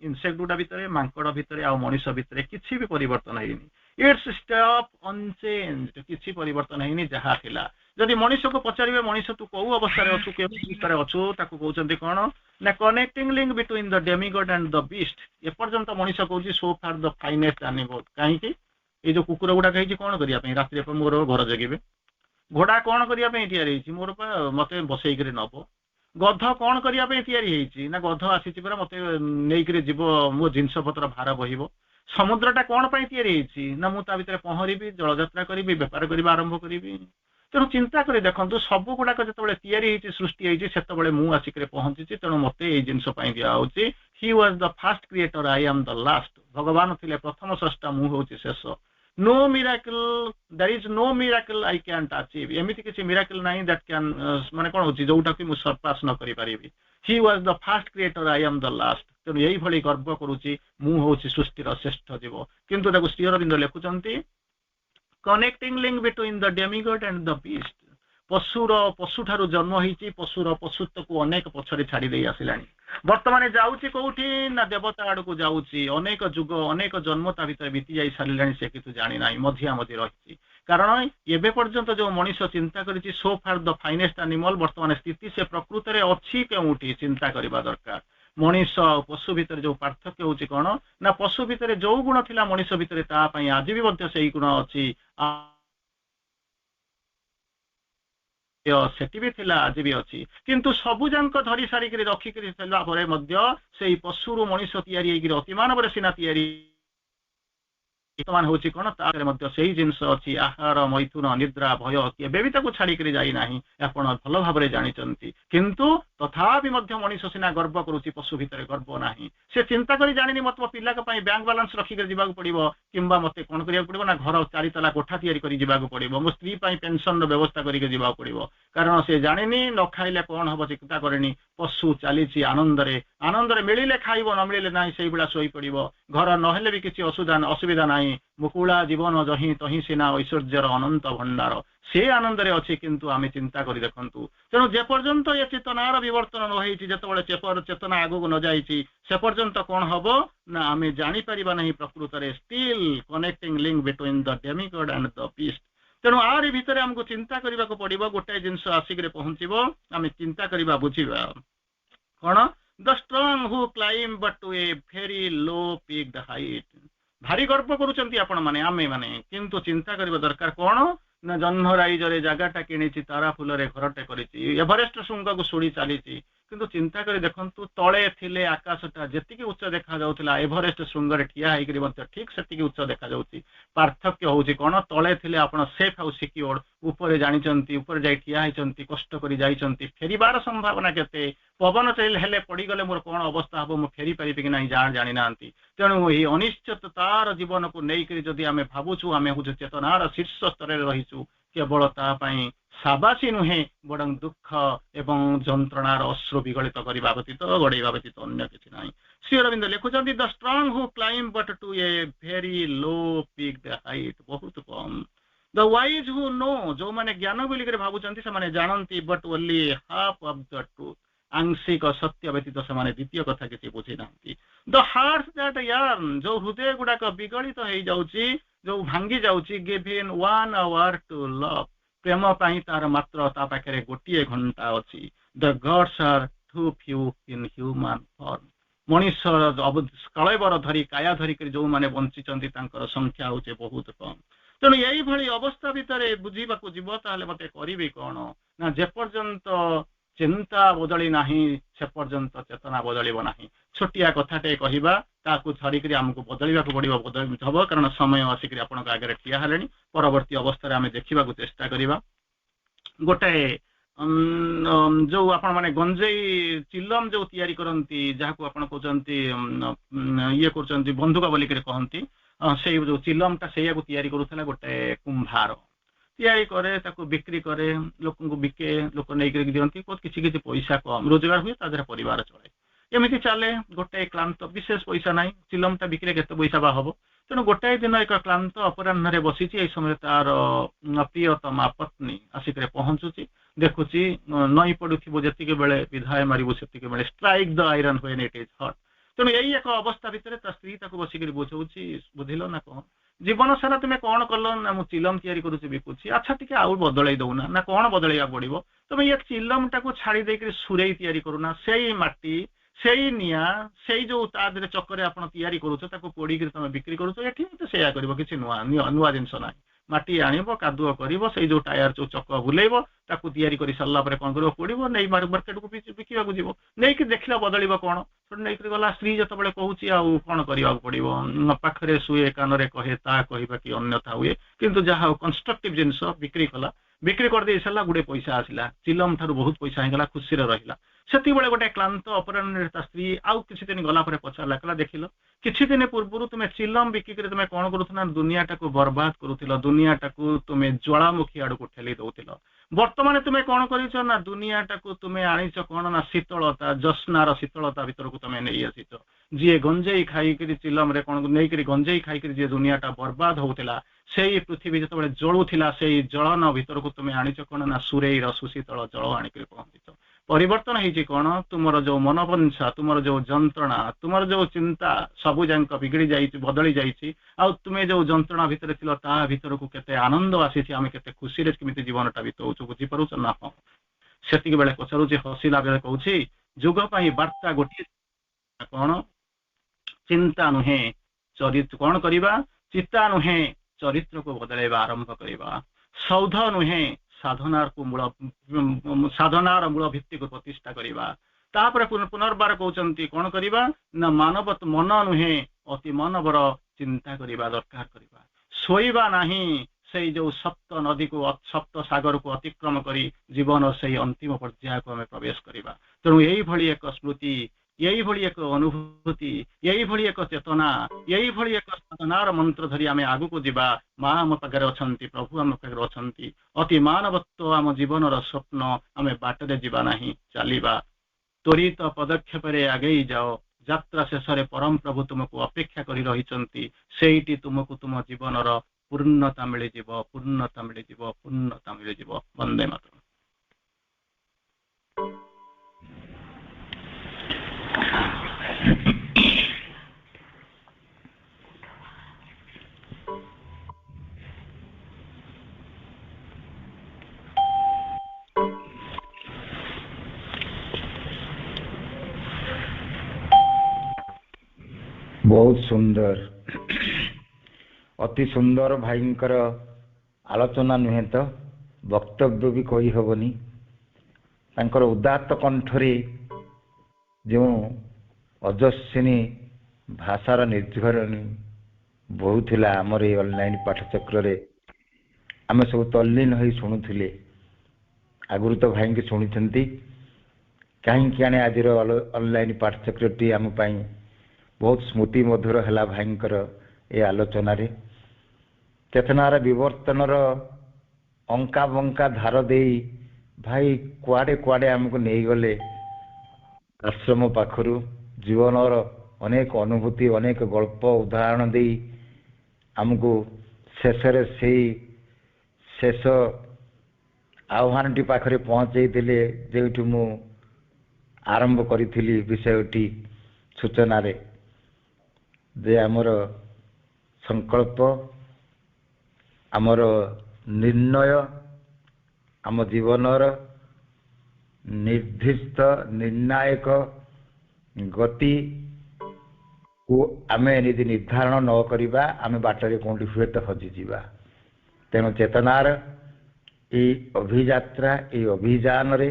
S1: ଇନସେକ୍ଟ ଗୁଡା ଭିତରେ ମାଙ୍କଡ ଭିତରେ ଆଉ ମଣିଷ ଭିତରେ କିଛି ବି ପରିବର୍ତ୍ତନ ହେଇନି ଇଟ୍ସ ଷ୍ଟପ୍ ଅନଚେଞ୍ଜଡ କିଛି ପରିବର୍ତ୍ତନ ହେଇନି ଯାହା ଥିଲା ଯଦି ମଣିଷକୁ ପଚାରିବେ ମଣିଷ ତୁ କୋଉ ଅବସ୍ଥାରେ ଅଛୁ କେଉଁ ଅବସ୍ଥାରେ ଅଛୁ ତାକୁ କହୁଛନ୍ତି କଣ ନା connecting link between the demigod and the beast ଏପର୍ଯ୍ୟନ୍ତ ମଣିଷ କହୁଛି ସୋ ଫାର୍ ଦ ଫାଇନେଷ୍ଟ ଆନିମଲ୍ କାହିଁକି ଏଇ ଯୋଉ କୁକୁର ଗୁଡାକ ହେଇଛି କଣ କରିବା ପାଇଁ ରାତିରେ ମୋର ଘର ଜଗିବେ ଘୋଡା କଣ କରିବା ପାଇଁ ତିଆରି ହେଇଛି ମୋର ମତେ ବସେଇକିରି ନବ ଗଧ କଣ କରିବା ପାଇଁ ତିଆରି ହେଇଛି ନା ଗଧ ଆସିଛି ପରା ମତେ ନେଇକିରି ଯିବ ମୋ ଜିନିଷ ପତ୍ର ଭାର ବହିବ ସମୁଦ୍ରଟା କଣ ପାଇଁ ତିଆରି ହେଇଛି ନା ମୁଁ ତା ଭିତରେ ପହଁରିବି ଜଳଯାତ୍ରା କରିବି ବେପାର କରିବା ଆରମ୍ଭ କରିବି ତେଣୁ ଚିନ୍ତା କରି ଦେଖନ୍ତୁ ସବୁ ଗୁଡାକ ଯେତେବେଳେ ତିଆରି ହେଇଛି ସୃଷ୍ଟି ହେଇଛି ସେତେବେଳେ ମୁଁ ଆସିକିରି ପହଞ୍ଚିଛି ତେଣୁ ମତେ ଏଇ ଜିନିଷ ପାଇଁ ଦିଆହଉଛି he was the first creator I am the last ଭଗବାନ ଥିଲେ ପ୍ରଥମ ସ୍ରଷ୍ଟା ମୁଁ ହଉଛି ଶେଷ no miracle there is no miracle I can't achieve ଏମିତି କିଛି miracle ନାହିଁ that can ମାନେ କଣ ହଉଛି ଯୋଉଟା କି ମୁଁ surpass ନ କରିପାରିବି he was the first creator I am the last ତେଣୁ ଏଇଭଳି ଗର୍ବ କରୁଛି ମୁଁ ହଉଛି ସୃଷ୍ଟିର ଶ୍ରେଷ୍ଠ ଜୀବ କିନ୍ତୁ ତାକୁ ଶ୍ରୀ ଅରବିନ୍ଦ ଲେଖୁଛନ୍ତି connecting link between the demigod and the beast ପଶୁଠାରୁ ଜନ୍ମ ହେଇଛି ପଶୁର ପଶୁତ୍ୱକୁ ଅନେକ ପଛରେ ଛାଡି ଦେଇ ଆସିଲାଣି ବର୍ତ୍ତମାନ ଯାଉଛି କୋଉଠି ନା ଦେବତା ଆଡକୁ ଯାଉଛି ଅନେକ ଯୁଗ ଅନେକ ଜନ୍ମ ତା ଭିତରେ ବିତି ଯାଇ ସାରିଲାଣି ସେ କିଛି ଜାଣିନାହିଁ ମଝିଆ ମଝି ରହିଛି କାରଣ ଏବେ ପର୍ଯ୍ୟନ୍ତ ଯୋଉ ମଣିଷ ଚିନ୍ତା କରିଛି ସୋ ଫାର୍ ଦ ଫାଇନେଷ୍ଟ ଆନିମଲ ବର୍ତ୍ତମାନ ସ୍ଥିତି ସେ ପ୍ରକୃତରେ ଅଛି କେଉଁଠି ଚିନ୍ତା କରିବା ଦରକାର ମଣିଷ ପଶୁ ଭିତରେ ଯୋଉ ପାର୍ଥକ୍ୟ ହଉଛି କଣ ନା ପଶୁ ଭିତରେ ଯୋଉ ଗୁଣ ଥିଲା ମଣିଷ ଭିତରେ ତା ପାଇଁ ଆଜି ବି ମଧ୍ୟ ସେଇ ଗୁଣ ଅଛି ସେଠି ବି ଥିଲା ଆଜି ବି ଅଛି କିନ୍ତୁ ସବୁ ଯାକ ଧରି ସାରିକିରି ରଖିକିରି ସାରିଲା ପରେ ମଧ୍ୟ ସେଇ ପଶୁରୁ ମଣିଷ ତିଆରି ହେଇକିରି ଅତିମାନବରେ ସିନା ତିଆରି ବର୍ତ୍ତମାନ ହଉଛି କଣ ତାପରେ ମଧ୍ୟ ସେଇ ଜିନିଷ ଅଛି ଆହାର ମୈଥୁନ ନିଦ୍ରା ଭୟ କେବେ ବି ତାକୁ ଛାଡିକିରି ଯାଇନାହିଁ ଆପଣ ଭଲ ଭାବରେ ଜାଣିଛନ୍ତି କିନ୍ତୁ ତଥାପି ମଧ୍ୟ ମଣିଷ ସିନା ଗର୍ବ କରୁଛି ପଶୁ ଭିତରେ ଗର୍ବ ନାହିଁ ସେ ଚିନ୍ତା କରି ଜାଣିନି ମତେ ମୋ ପିଲାଙ୍କ ପାଇଁ ବ୍ୟାଙ୍କ ବାଲାନ୍ସ ରଖିକରି ଯିବାକୁ ପଡିବ କିମ୍ବା ମତେ କଣ କରିବାକୁ ପଡିବ ନା ଘର 4 ତାଲା କୋଠା ତିଆରି କରି ଯିବାକୁ ପଡିବ ମୋ ସ୍ତ୍ରୀ ପାଇଁ ପେନସନର ବ୍ୟବସ୍ଥା କରିକି ଯିବାକୁ ପଡିବ କାରଣ ସେ ଜାଣିନି ନ ଖାଇଲେ କଣ ହବ ଚିନ୍ତା କରେନି ପଶୁ ଚାଲିଛି ଆନନ୍ଦରେ ମିଳିଲେ ଖାଇବ ନ ମିଳିଲେ ନାହିଁ ସେଇଭଳିଆ ଶୋଇପଡିବ ଘର ନହେଲେ ବି କିଛି ଅସୁବିଧା ନାହିଁ ମୁକୁଳା ଜୀବନ ଯହିଁ ତହିଁ ସିନା ଐଶ୍ୱର୍ଯ୍ୟର ଅନନ୍ତ ଭଣ୍ଡାର ସେ ଆନନ୍ଦରେ ଅଛି କିନ୍ତୁ ଆମେ ଚିନ୍ତା କରି ଦେଖନ୍ତୁ ତେଣୁ ଯେପର୍ଯ୍ୟନ୍ତ ଏ ଚେତନାର ବିବର୍ତ୍ତନ ନ ହେଇଛି ଯେତେବେଳେ ଚେତନା ଆଗକୁ ନ ଯାଇଛି ସେ ପର୍ଯ୍ୟନ୍ତ କଣ ହବ ନା ଆମେ ଜାଣିପାରିବା ନାହିଁ ପ୍ରକୃତରେ still connecting link between the demigod and the beast ତେଣୁ ଆରି ଭିତରେ ଆମକୁ ଚିନ୍ତା କରିବାକୁ ପଡିବ ଗୋଟାଏ ଜିନିଷ ଆସିକିରି ପହଞ୍ଚିବ ଆମେ ଚିନ୍ତା କରିବା ବୁଝିବା କଣ the strong who climb but to a very low peaked height ଭାରି ଗର୍ବ କରୁଛନ୍ତି ଆପଣ ମାନେ ଆମେ ମାନେ କିନ୍ତୁ ଚିନ୍ତା କରିବା ଦରକାର କଣ ନା ଜହ୍ନ ରାଇଜରେ ଜାଗାଟା କିଣିଛି ତାରା ଫୁଲରେ ଘରଟେ କରିଛି ଏଭରେଷ୍ଟ ଶୃଙ୍ଗକୁ ଶୁଣି ଚାଲିଛି किंतु चिंता करी देखंतु तळे थिले आकाशटा जेतिकी उच्च देखा जाउथिला एभरेस्ट शृंगरे ठिया हेकरी मते ठीक सेतिकी उच्च देखा जाउची पार्थक्य होउची कोन तळे थिले आपण सेफ हाउ सिक्योर ऊपर जानिचंती ऊपर जाई ठिया हिचंती कष्ट करी जाइचंती फेरिबार संभावना केते पवन चल हेले पड़ी गले मोर कोन अवस्था हबो मु फेरी पारिबे कि नाही जानि नांती तेणु एही अनिश्चिततार जीवन को नै करी जदि आमे भाबुछु आमे हुजु चेतनार शीर्ष स्तरे रहिछु केवल ता पई साबासी नुहे बरं दुख एवं जंत्रणार अश्रु विगलित करबा व्यतीत गड़ेबा व्यतीत अन्य किछि नाही श्री अरविंद लिखुचंती the strong who climb but to a very low peak the height बहुत कम द वाइज हु नो जो माने ज्ञान बोली करे भाबुचंती से माने जानंती but only half of the truth आंशिक सत्य व्यतीत से माने द्वितीय कथा किछि बुझी नांती द हार्ट दैट यार्न जो हृदय गुडा का विगलित हेई जाउची जो भांगी जाउची गिवन 1 आवर टू लव प्रेम पाई तार मात्र ता पाखरे गोटिए घंटा अछि the gods are too few in human form मनुष्य कलेबर धरी काया धरी कर जो माने बंची चंती तांकर संख्या होचे बहुत कम तेणु यही भली अवस्था भितर बुझीबाकू जीव ताले मते करिबी कोन ना जे पर्यंत चिंता बदली नाही से पर्यंत चेतना बदलिबो नाही छोटिया कथाटे कहिबा ताकू धरिकरी हमको बदलिबाकू पड़िबो बदल हबो कारण समय आसिकरी आपनक आगे ठिया हलेनी परवर्ती अवस्था रे हमें देखिबाकू चेष्टा करिबा गोटे जो आपण माने गंजेई चिल्लम जो तयारी करंती जाहाकू आपण कहउचंती ये करचंती बंधुका बोली करे कहंती से जो चिल्लम ता सेया को तयारी करूथला गोटे कुंभार तैयारी करे ताको बिक्री करे लोक को बिके लोक नै कर दियंती किछि किछि पैसा कम रोजगार हुए तादर परिवार चले एमिति चले गोटे क्लांत विशेष पैसा नाही चिलमटा बिक्री केते पैसा बा हबो तेणु गोटाए दिन एक क्लांत अपराह्न बसी ए समय तार प्रियतमा पत्नी आसिक पहुंचुची देखुची नई पड़ुथिबो जतिके बेले विधाय मारिबो सेतिके बेले strike the iron when it is hot तेणु यही एक अवस्था भितर ता स्त्री ताको बसिक बुझौची बुझिलो ना कौन जीवन सारा तुम्हें कौन कल ना मु चिलम तैयारी करूची बिकुची अच्छा टिके आउ बदलाई दउना ना कौन बदलैया पड़िबो तुम ये चिलम टाको छाड़ी देकरी सुरई तैयारी करूना सेई माटी सेई निया सेई जो तादरे चक्कर आपण तैयारी करूछो ताको पोड़ी के तुम बिक्री करूछो एठी तो सेया करबो किछि नुआ नुआ जिंस नाही माटी आनिबो कादुओ करिवो सेई जो टायर जो चक्क बुलेइबो ताको तैयारी करि सल्ला परे कोन करबो पोड़िबो नै मार्केट को बिकिबा को जीवो नै कि देखला बदलिबो कोन छोड़ नै कि गला स्त्री जत बळे कहूची आ कोन करिबा पड़िबो पाखरे सुए कानरे कहे ता कहिबा कि अन्यथा हुए किंतु जहा कंस्ट्रक्टिव जिंस बिक्री कला बिक्री कर दे सला गुडे पैसा आसिला चिलम थारु बहुत पैसा हेगला खुशी रे रहिला सेति बेले गोटे क्लांत अपराह्न स्त्री आउ किछि दिन गला परे पछाला कला देखिलो किछि दिन पूर्वरु तुमे चिलम बिक्री करे तुमे कोन करूथना दुनिया टाको बर्बाद करूथिलो दुनिया टाको तुमे ज्वालामुखी आडू को ठेली दउथिलो वर्तमान तुमे कोन करिछो ना दुनिया टाको तुमे आनिछो कोन ना शीतलता जस्नार शीतलता भीतर को तुमे नै आसीछो जे गंजेई खाई करी चिलम रे कोन नै करी गंजेई खाई करी जे दुनिया टा बर्बाद होउथिला सेई पृथ्वी जत बेले जळुथिला सेई जळन भीतर को तुमे आनिछो कोन ना सुरेई र सुशीतल जळ आनि करी पहुंचिछो परिवर्तन हेछि कोन तुमर जो मनोवंशा तुमर जो जंत्रणा तुमर जो चिंता सबु जांक बिगड़ी जाइछि बदली जाइछि आ तुमे जो जंत्रणा भीतर थिलो ता भीतर को केते आनंद आसीछि आमे केते खुशी रे केमिति जीवनटा बितौछु बुझि परुछ ना सेतिक बेले पछरुछि हसिला बेले कहूछि जुग पई वार्ता गोटी कोन चिंता नुहे चरित्र कोन करिबा चित्ता नुहे चरित्र को बदलेबा आरंभ करिबा सौध नुहे साधनार को मूल साधनार मूल भित्ति को प्रतिष्ठा करिबा तापर पुनर्बार कहउचंती कोन करिबा ना मानवत मन नुहे अति मानवर चिंता करिबा दरकार करिबा सोइबा नाही सेई जो सप्त नदी को सप्त सागर को अतिक्रम करी जीवन से अंतिम पर्याय को हमें प्रवेश करिबा तेणु यही भली एक स्मृति यही भली एक अनुभूति यही भली एक चेतना यही भली एक साधनार मंत्र धरी आमे आगु को दिबा मां हम पाखरे अछंती प्रभु हम पाखरे अछंती अति मानवत्व आम जीवन रो स्वप्न आमे बाटरे दिबा नाही चलीबा त्वरित पदक्षेप रे आगे जाओ यात्रा शेष रे परम प्रभु तुमको अपेक्षा करी रहिचंती सेईटी तुमको तुम जीवन रो पूर्णता मिले जीव पूर्णता मिले जीव पूर्णता मिले जीव वंदे मातरम।
S2: बहुत सुंदर अति सुंदर भाईंकर आलोचना नुहे तो वक्तव्य भी कही हेबनी तांकर उदात्त कंठरे ଯେଉଁ ଅଜସ୍ୱିନୀ ଭାଷାର ନିର୍ଝରଣୀ ବହୁଥିଲା ଆମର ଏଇ ଅନଲାଇନ୍ ପାଠଚକ୍ରରେ ଆମେ ସବୁ ତଲ୍ଲୀନ ହୋଇ ଶୁଣୁଥିଲେ। ଆଗରୁ ତ ଭାଇଙ୍କି ଶୁଣିଛନ୍ତି, କାହିଁକି ଆଣେ ଆଜିର ଅନଲାଇନ୍ ପାଠଚକ୍ରଟି ଆମ ପାଇଁ ବହୁତ ସ୍ମୃତି ମଧୁର ହେଲା ଭାଇଙ୍କର ଏ ଆଲୋଚନାରେ। ଚେତନାର ବିବର୍ତ୍ତନର ଅଙ୍କା ବଙ୍କା ଧାର ଦେଇ ଭାଇ କୁଆଡ଼େ କୁଆଡ଼େ ଆମକୁ ନେଇଗଲେ। ଆଶ୍ରମ ପାଖରୁ ଜୀବନର ଅନେକ ଅନୁଭୂତି, ଅନେକ ଗଳ୍ପ ଉଦାହରଣ ଦେଇ ଆମକୁ ଶେଷରେ ସେଇ ଶେଷ ଆହ୍ୱାନଟି ପାଖରେ ପହଞ୍ଚେଇଥିଲେ, ଯେଉଁଠି ମୁଁ ଆରମ୍ଭ କରିଥିଲି ବିଷୟଟି ସୂଚନାରେ, ଯେ ଆମର ସଂକଳ୍ପ, ଆମର ନିର୍ଣ୍ଣୟ, ଆମ ଜୀବନର ନିର୍ଦ୍ଦିଷ୍ଟ ନିର୍ଣ୍ଣାୟକ ଗତିକୁ ଆମେ ଯଦି ନିର୍ଦ୍ଧାରଣ ନ କରିବା, ଆମେ ବାଟରେ କେଉଁଠି ହୁଏତ ହଜିଯିବା। ତେଣୁ ଚେତନାର ଏଇ ଅଭିଯାତ୍ରା, ଏଇ ଅଭିଯାନରେ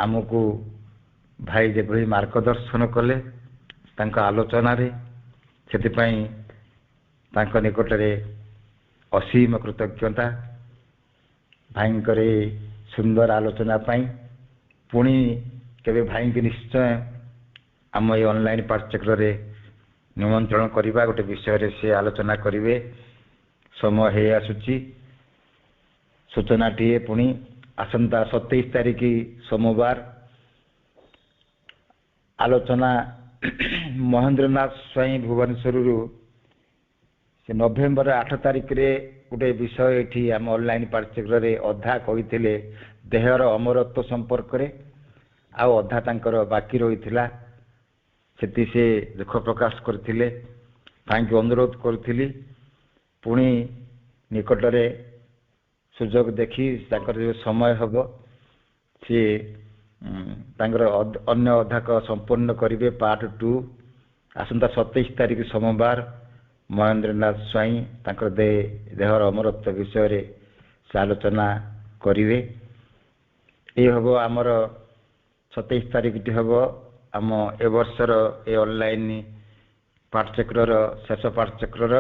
S2: ଆମକୁ ଭାଇ ଯେଭଳି ମାର୍ଗଦର୍ଶନ କଲେ ତାଙ୍କ ଆଲୋଚନାରେ, ସେଥିପାଇଁ ତାଙ୍କ ନିକଟରେ ଅସୀମ କୃତଜ୍ଞତା। ଭାଇଙ୍କର ଏ ସୁନ୍ଦର ଆଲୋଚନା ପାଇଁ ପୁଣି କେବେ ଭାଇଙ୍କୁ ନିଶ୍ଚୟ ଆମ ଏ ଅନଲାଇନ୍ ପାଠଚକ୍ରରେ ନିମନ୍ତ୍ରଣ କରିବା, ଗୋଟେ ବିଷୟରେ ସେ ଆଲୋଚନା କରିବେ। ସମୟ ହେଇ ଆସୁଛି। ସୂଚନାଟିଏ ପୁଣି ଆସନ୍ତା 27 ତାରିଖ ସୋମବାର ଆଲୋଚନା ମହେନ୍ଦ୍ରନାଥ ସ୍ୱାଇଁ ଭୁବନେଶ୍ୱରରୁ। ସେ ନଭେମ୍ବର 8 ତାରିଖରେ ଗୋଟେ ବିଷୟ ଏଠି ଆମ ଅନଲାଇନ୍ ପାଠଚକ୍ରରେ ଅଧା କହିଥିଲେ ଦେହର ଅମରତ୍ୱ ସମ୍ପର୍କରେ, ଆଉ ଅଧା ତାଙ୍କର ବାକି ରହିଥିଲା। ସେଠି ସେ ଦୁଃଖ ପ୍ରକାଶ କରିଥିଲେ। ଭାଇଙ୍କୁ ଅନୁରୋଧ କରୁଥିଲି ପୁଣି ନିକଟରେ ସୁଯୋଗ ଦେଖି ତାଙ୍କର ଯେଉଁ ସମୟ ହେବ ସିଏ ତାଙ୍କର ଅନ୍ୟ ଅଧାକ ସମ୍ପୂର୍ଣ୍ଣ କରିବେ। ପାର୍ଟ 2 ଆସନ୍ତା 27 ତାରିଖ ସୋମବାର ମହେନ୍ଦ୍ରନାଥ ସ୍ୱାଇଁ ତାଙ୍କର ଦେହର ଅମରତ୍ୱ ବିଷୟରେ ସେ ଆଲୋଚନା କରିବେ। ଏ ହେବ ଆମର 27 ତାରିଖଟି ହେବ ଆମ ଏ ବର୍ଷର ଏ ଅନଲାଇନ୍ ପାଠଚକ୍ରର ଶେଷ ପାଠଚକ୍ରର